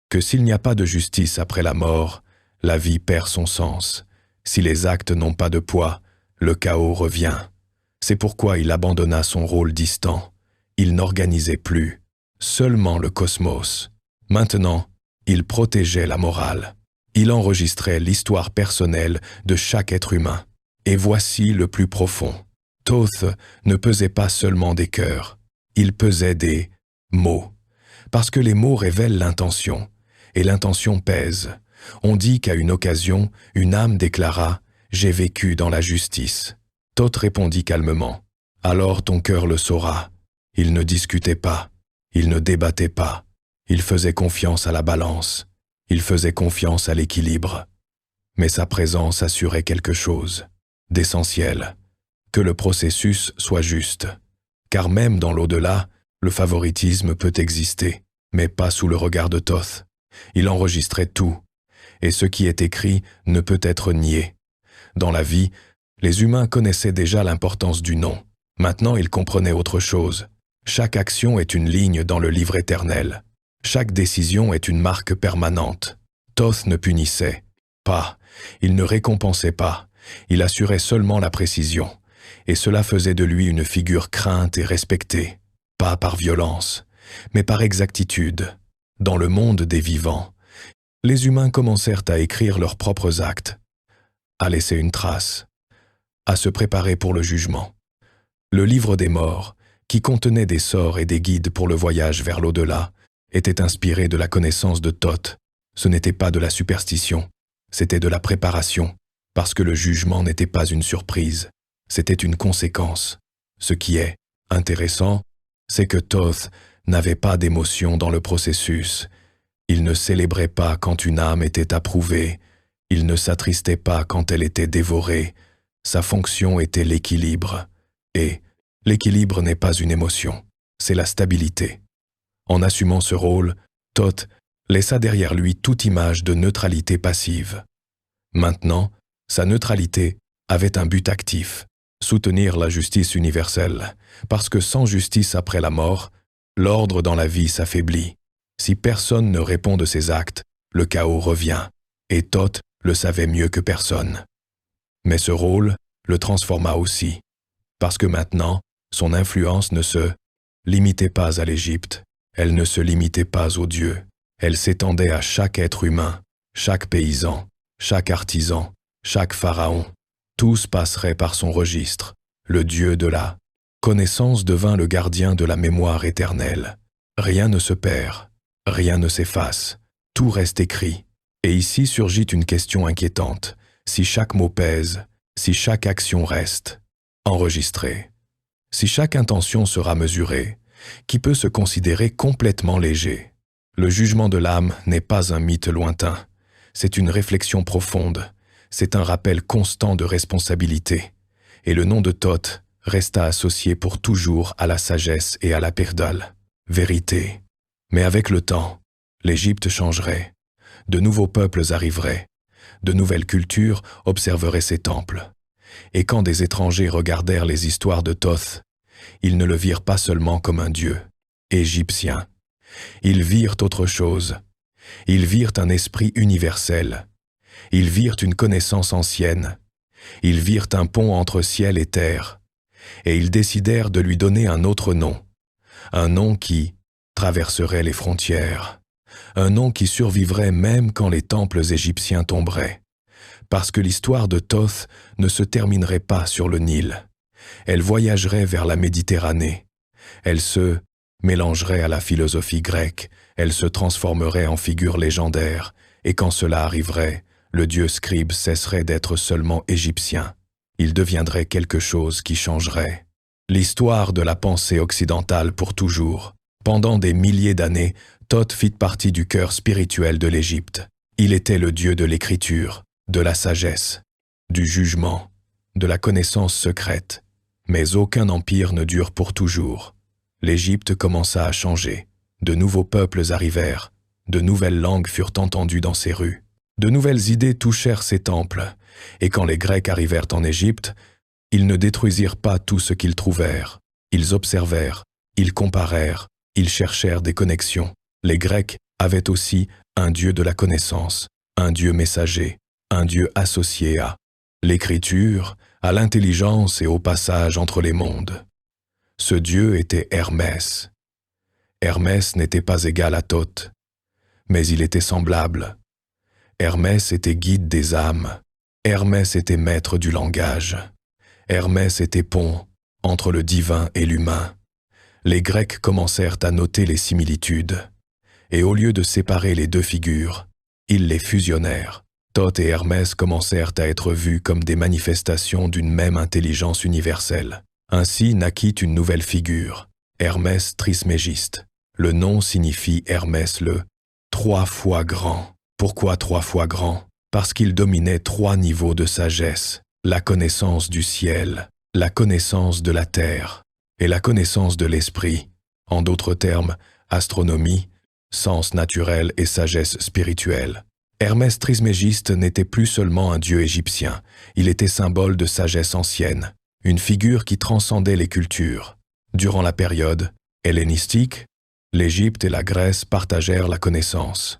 que s'il n'y a pas de justice après la mort, la vie perd son sens. Si les actes n'ont pas de poids, le chaos revient. C'est pourquoi il abandonna son rôle distant. Il n'organisait plus, seulement le cosmos. Maintenant, il protégeait la morale. Il enregistrait l'histoire personnelle de chaque être humain. Et voici le plus profond. Thoth ne pesait pas seulement des cœurs, il pesait des mots. Parce que les mots révèlent l'intention, et l'intention pèse. On dit qu'à une occasion, une âme déclara « J'ai vécu dans la justice ». Thoth répondit calmement « Alors ton cœur le saura ». Il ne discutait pas, il ne débattait pas, il faisait confiance à la balance, il faisait confiance à l'équilibre. Mais sa présence assurait quelque chose d'essentiel. Que le processus soit juste. Car même dans l'au-delà, le favoritisme peut exister, mais pas sous le regard de Thoth. Il enregistrait tout, et ce qui est écrit ne peut être nié. Dans la vie, les humains connaissaient déjà l'importance du nom. Maintenant, ils comprenaient autre chose. Chaque action est une ligne dans le livre éternel. Chaque décision est une marque permanente. Thoth ne punissait pas, il ne récompensait pas, il assurait seulement la précision. Et cela faisait de lui une figure crainte et respectée, pas par violence, mais par exactitude. Dans le monde des vivants, les humains commencèrent à écrire leurs propres actes, à laisser une trace, à se préparer pour le jugement. Le livre des morts, qui contenait des sorts et des guides pour le voyage vers l'au-delà, était inspiré de la connaissance de Thoth. Ce n'était pas de la superstition, c'était de la préparation, parce que le jugement n'était pas une surprise. C'était une conséquence. Ce qui est intéressant, c'est que Thoth n'avait pas d'émotion dans le processus. Il ne célébrait pas quand une âme était approuvée. Il ne s'attristait pas quand elle était dévorée. Sa fonction était l'équilibre. Et l'équilibre n'est pas une émotion, c'est la stabilité. En assumant ce rôle, Thoth laissa derrière lui toute image de neutralité passive. Maintenant, sa neutralité avait un but actif. Soutenir la justice universelle, parce que sans justice après la mort, l'ordre dans la vie s'affaiblit. Si personne ne répond de ses actes, le chaos revient, et Thoth le savait mieux que personne. Mais ce rôle le transforma aussi, parce que maintenant, son influence ne se limitait pas à l'Égypte, elle ne se limitait pas aux dieux, elle s'étendait à chaque être humain, chaque paysan, chaque artisan, chaque pharaon. Tous passeraient par son registre. Le Dieu de la connaissance devint le gardien de la mémoire éternelle. Rien ne se perd, rien ne s'efface, tout reste écrit. Et ici surgit une question inquiétante. Si chaque mot pèse, si chaque action reste enregistrée, si chaque intention sera mesurée, qui peut se considérer complètement léger? Le jugement de l'âme n'est pas un mythe lointain, c'est une réflexion profonde. C'est un rappel constant de responsabilité, et le nom de Thoth resta associé pour toujours à la sagesse et à la perdale, vérité. Mais avec le temps, l'Égypte changerait, de nouveaux peuples arriveraient, de nouvelles cultures observeraient ces temples. Et quand des étrangers regardèrent les histoires de Thoth, ils ne le virent pas seulement comme un dieu égyptien. Ils virent autre chose. Ils virent un esprit universel. Ils virent une connaissance ancienne. Ils virent un pont entre ciel et terre. Et ils décidèrent de lui donner un autre nom. Un nom qui traverserait les frontières. Un nom qui survivrait même quand les temples égyptiens tomberaient. Parce que l'histoire de Thoth ne se terminerait pas sur le Nil. Elle voyagerait vers la Méditerranée. Elle se mélangerait à la philosophie grecque. Elle se transformerait en figure légendaire. Et quand cela arriverait, le dieu scribe cesserait d'être seulement égyptien. Il deviendrait quelque chose qui changerait. L'histoire de la pensée occidentale pour toujours. Pendant des milliers d'années, Thoth fit partie du cœur spirituel de l'Égypte. Il était le dieu de l'écriture, de la sagesse, du jugement, de la connaissance secrète. Mais aucun empire ne dure pour toujours. L'Égypte commença à changer. De nouveaux peuples arrivèrent. De nouvelles langues furent entendues dans ses rues. De nouvelles idées touchèrent ses temples. Et quand les Grecs arrivèrent en Égypte, ils ne détruisirent pas tout ce qu'ils trouvèrent. Ils observèrent, ils comparèrent, ils cherchèrent des connexions. Les Grecs avaient aussi un dieu de la connaissance, un dieu messager, un dieu associé à l'écriture, à l'intelligence et au passage entre les mondes. Ce dieu était Hermès. Hermès n'était pas égal à Thoth, mais il était semblable. Hermès était guide des âmes. Hermès était maître du langage. Hermès était pont entre le divin et l'humain. Les Grecs commencèrent à noter les similitudes. Et au lieu de séparer les deux figures, ils les fusionnèrent. Thoth et Hermès commencèrent à être vus comme des manifestations d'une même intelligence universelle. Ainsi naquit une nouvelle figure, Hermès Trismégiste. Le nom signifie Hermès le 3 fois grand. Pourquoi 3 fois grand? Parce qu'il dominait 3 niveaux de sagesse, la connaissance du ciel, la connaissance de la terre et la connaissance de l'esprit. En d'autres termes, astronomie, sens naturel et sagesse spirituelle. Hermès Trismégiste n'était plus seulement un dieu égyptien, il était symbole de sagesse ancienne, une figure qui transcendait les cultures. Durant la période hellénistique, l'Égypte et la Grèce partagèrent la connaissance.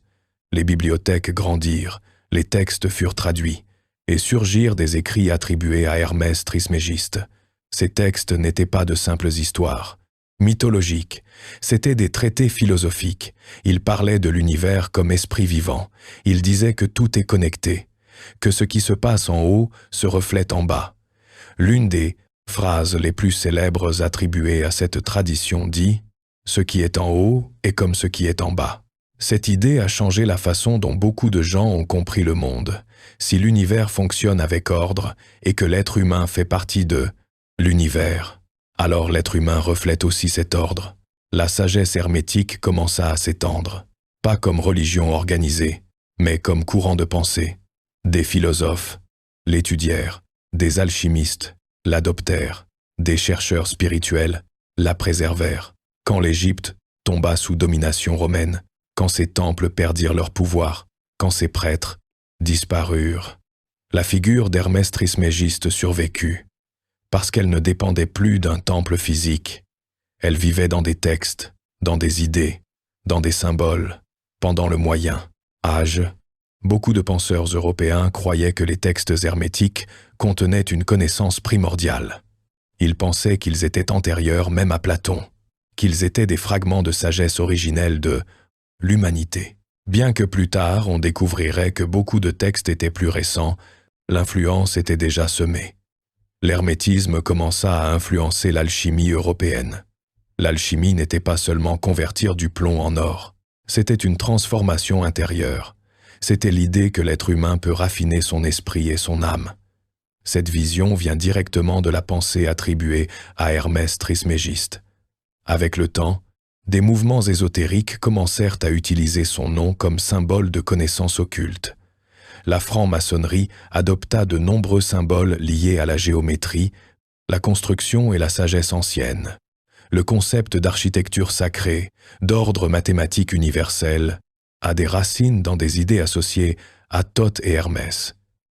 Les bibliothèques grandirent, les textes furent traduits, et surgirent des écrits attribués à Hermès Trismégiste. Ces textes n'étaient pas de simples histoires mythologiques, c'étaient des traités philosophiques. Ils parlaient de l'univers comme esprit vivant. Ils disaient que tout est connecté, que ce qui se passe en haut se reflète en bas. L'une des phrases les plus célèbres attribuées à cette tradition dit « Ce qui est en haut est comme ce qui est en bas ». Cette idée a changé la façon dont beaucoup de gens ont compris le monde. Si l'univers fonctionne avec ordre et que l'être humain fait partie de l'univers, alors l'être humain reflète aussi cet ordre. La sagesse hermétique commença à s'étendre, pas comme religion organisée, mais comme courant de pensée. Des philosophes l'étudièrent, des alchimistes l'adoptèrent, des chercheurs spirituels la préservèrent. Quand l'Égypte tomba sous domination romaine, quand ses temples perdirent leur pouvoir, quand ses prêtres disparurent, la figure d'Hermès Trismégiste survécut, parce qu'elle ne dépendait plus d'un temple physique. Elle vivait dans des textes, dans des idées, dans des symboles. Pendant le Moyen Âge, beaucoup de penseurs européens croyaient que les textes hermétiques contenaient une connaissance primordiale. Ils pensaient qu'ils étaient antérieurs même à Platon, qu'ils étaient des fragments de sagesse originelle de l'humanité. Bien que plus tard on découvrirait que beaucoup de textes étaient plus récents, l'influence était déjà semée. L'hermétisme commença à influencer l'alchimie européenne. L'alchimie n'était pas seulement convertir du plomb en or, c'était une transformation intérieure. C'était l'idée que l'être humain peut raffiner son esprit et son âme. Cette vision vient directement de la pensée attribuée à Hermès Trismégiste. Avec le temps, des mouvements ésotériques commencèrent à utiliser son nom comme symbole de connaissance occulte. La franc-maçonnerie adopta de nombreux symboles liés à la géométrie, la construction et la sagesse ancienne. Le concept d'architecture sacrée, d'ordre mathématique universel, a des racines dans des idées associées à Thoth et Hermès.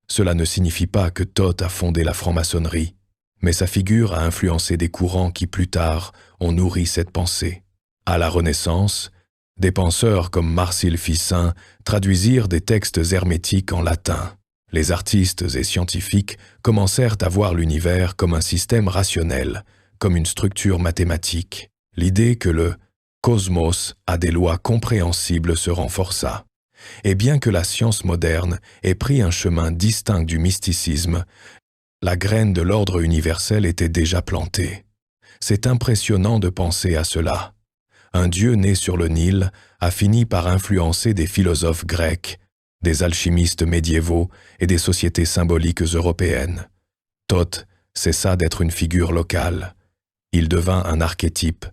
Cela ne signifie pas que Thoth a fondé la franc-maçonnerie, mais sa figure a influencé des courants qui plus tard ont nourri cette pensée. À la Renaissance, Des penseurs comme Marcille Ficin traduisirent des textes hermétiques en latin. Les artistes et scientifiques commencèrent à voir l'univers comme un système rationnel, comme une structure mathématique. L'idée que le cosmos a des lois compréhensibles se renforça. Et bien que la science moderne ait pris un chemin distinct du mysticisme, la graine de l'ordre universel était déjà plantée. C'est impressionnant de penser à cela. Un dieu né sur le Nil a fini par influencer des philosophes grecs, des alchimistes médiévaux et des sociétés symboliques européennes. Thoth cessa d'être une figure locale. Il devint un archétype,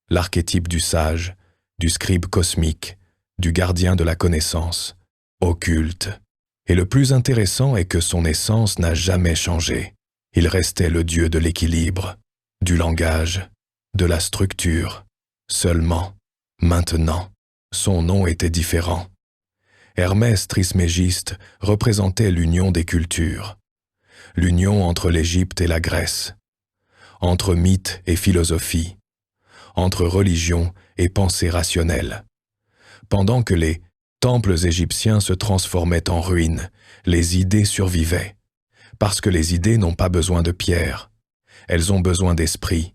l'archétype du sage, du scribe cosmique, du gardien de la connaissance, occulte. Et le plus intéressant est que son essence n'a jamais changé. Il restait le dieu de l'équilibre, du langage, de la structure. Seulement, maintenant, son nom était différent. Hermès Trismégiste représentait l'union des cultures, l'union entre l'Égypte et la Grèce, entre mythe et philosophie, entre religion et pensée rationnelle. Pendant que les temples égyptiens se transformaient en ruines, les idées survivaient, parce que les idées n'ont pas besoin de pierre, elles ont besoin d'esprit,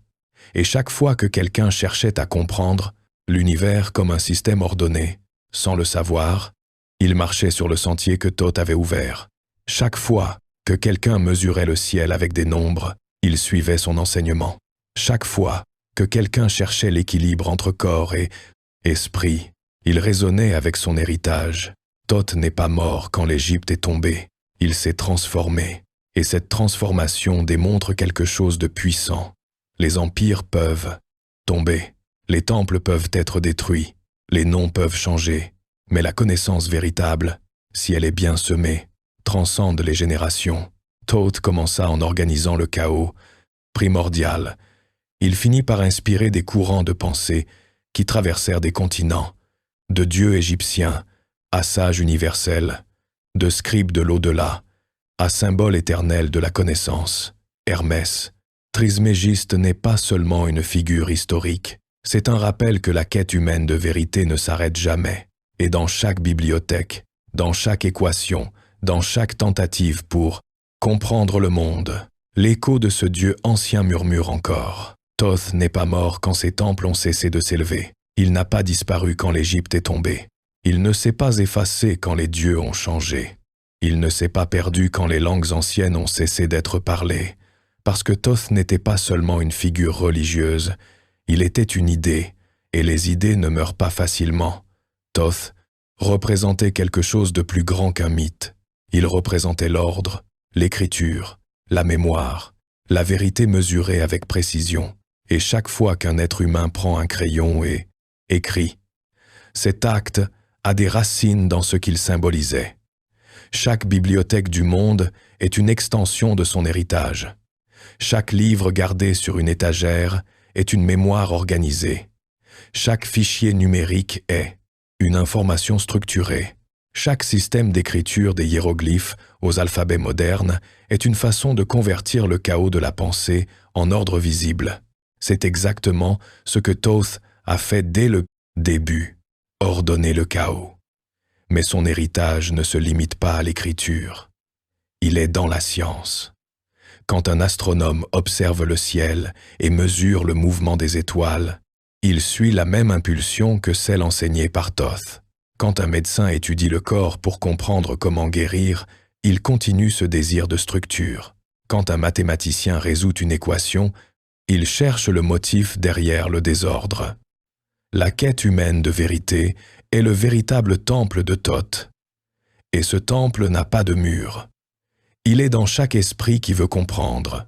et chaque fois que quelqu'un cherchait à comprendre l'univers comme un système ordonné, sans le savoir, il marchait sur le sentier que Thoth avait ouvert. Chaque fois que quelqu'un mesurait le ciel avec des nombres, il suivait son enseignement. Chaque fois que quelqu'un cherchait l'équilibre entre corps et esprit, il raisonnait avec son héritage. Thoth n'est pas mort quand l'Égypte est tombée, il s'est transformé, et cette transformation démontre quelque chose de puissant. Les empires peuvent tomber, les temples peuvent être détruits, les noms peuvent changer, mais la connaissance véritable, si elle est bien semée, transcende les générations. Thoth commença en organisant le chaos primordial. Il finit par inspirer des courants de pensée qui traversèrent des continents, de dieux égyptiens à sages universels, de scribes de l'au-delà à symboles éternels de la connaissance. Hermès Trismégiste n'est pas seulement une figure historique, c'est un rappel que la quête humaine de vérité ne s'arrête jamais. Et dans chaque bibliothèque, dans chaque équation, dans chaque tentative pour comprendre le monde, l'écho de ce Dieu ancien murmure encore. Thoth n'est pas mort quand ses temples ont cessé de s'élever. Il n'a pas disparu quand l'Égypte est tombée. Il ne s'est pas effacé quand les dieux ont changé. Il ne s'est pas perdu quand les langues anciennes ont cessé d'être parlées. Parce que Thoth n'était pas seulement une figure religieuse, il était une idée, et les idées ne meurent pas facilement. Thoth représentait quelque chose de plus grand qu'un mythe. Il représentait l'ordre, l'écriture, la mémoire, la vérité mesurée avec précision. Et chaque fois qu'un être humain prend un crayon et écrit, cet acte a des racines dans ce qu'il symbolisait. Chaque bibliothèque du monde est une extension de son héritage. Chaque livre gardé sur une étagère est une mémoire organisée. Chaque fichier numérique est une information structurée. Chaque système d'écriture des hiéroglyphes aux alphabets modernes est une façon de convertir le chaos de la pensée en ordre visible. C'est exactement ce que Thoth a fait dès le début, ordonner le chaos. Mais son héritage ne se limite pas à l'écriture. Il est dans la science. Quand un astronome observe le ciel et mesure le mouvement des étoiles, il suit la même impulsion que celle enseignée par Thoth. Quand un médecin étudie le corps pour comprendre comment guérir, il continue ce désir de structure. Quand un mathématicien résout une équation, il cherche le motif derrière le désordre. La quête humaine de vérité est le véritable temple de Thoth. Et ce temple n'a pas de mur. Il est dans chaque esprit qui veut comprendre.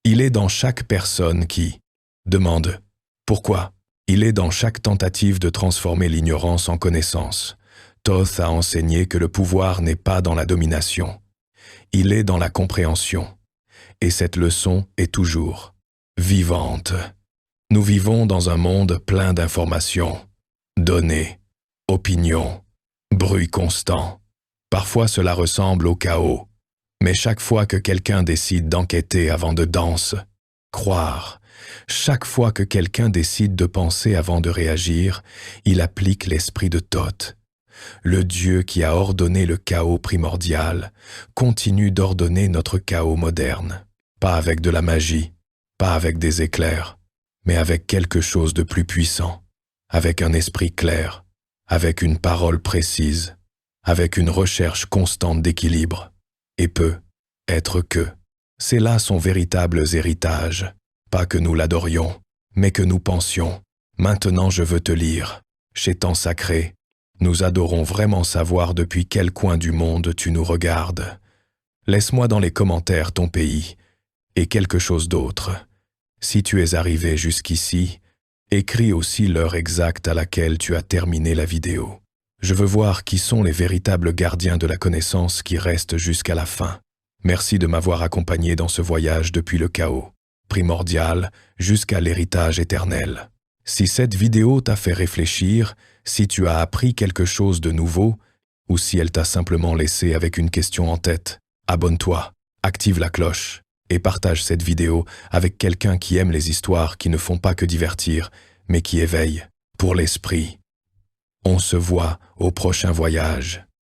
Il est dans chaque personne qui demande « Pourquoi ?» Il est dans chaque tentative de transformer l'ignorance en connaissance. Thoth a enseigné que le pouvoir n'est pas dans la domination. Il est dans la compréhension. Et cette leçon est toujours vivante. Nous vivons dans un monde plein d'informations, données, opinions, bruit constant. Parfois cela ressemble au chaos. Mais chaque fois que quelqu'un décide d'enquêter avant de danser, croire, Chaque fois que quelqu'un décide de penser avant de réagir, il applique l'esprit de Thoth. Le Dieu qui a ordonné le chaos primordial continue d'ordonner notre chaos moderne. Pas avec de la magie, pas avec des éclairs, mais avec quelque chose de plus puissant, avec un esprit clair, avec une parole précise, avec une recherche constante d'équilibre. Et peut être que c'est là son véritable héritage, pas que nous l'adorions, mais que nous pensions. Maintenant je veux te lire. Chez Temps Sacré, nous adorons vraiment savoir depuis quel coin du monde tu nous regardes. Laisse-moi dans les commentaires ton pays et quelque chose d'autre. Si tu es arrivé jusqu'ici, écris aussi l'heure exacte à laquelle tu as terminé la vidéo. Je veux voir qui sont les véritables gardiens de la connaissance qui restent jusqu'à la fin. Merci de m'avoir accompagné dans ce voyage depuis le chaos primordial jusqu'à l'héritage éternel. Si cette vidéo t'a fait réfléchir, si tu as appris quelque chose de nouveau, ou si elle t'a simplement laissé avec une question en tête, abonne-toi, active la cloche et partage cette vidéo avec quelqu'un qui aime les histoires qui ne font pas que divertir, mais qui éveillent pour l'esprit. On se voit au prochain voyage.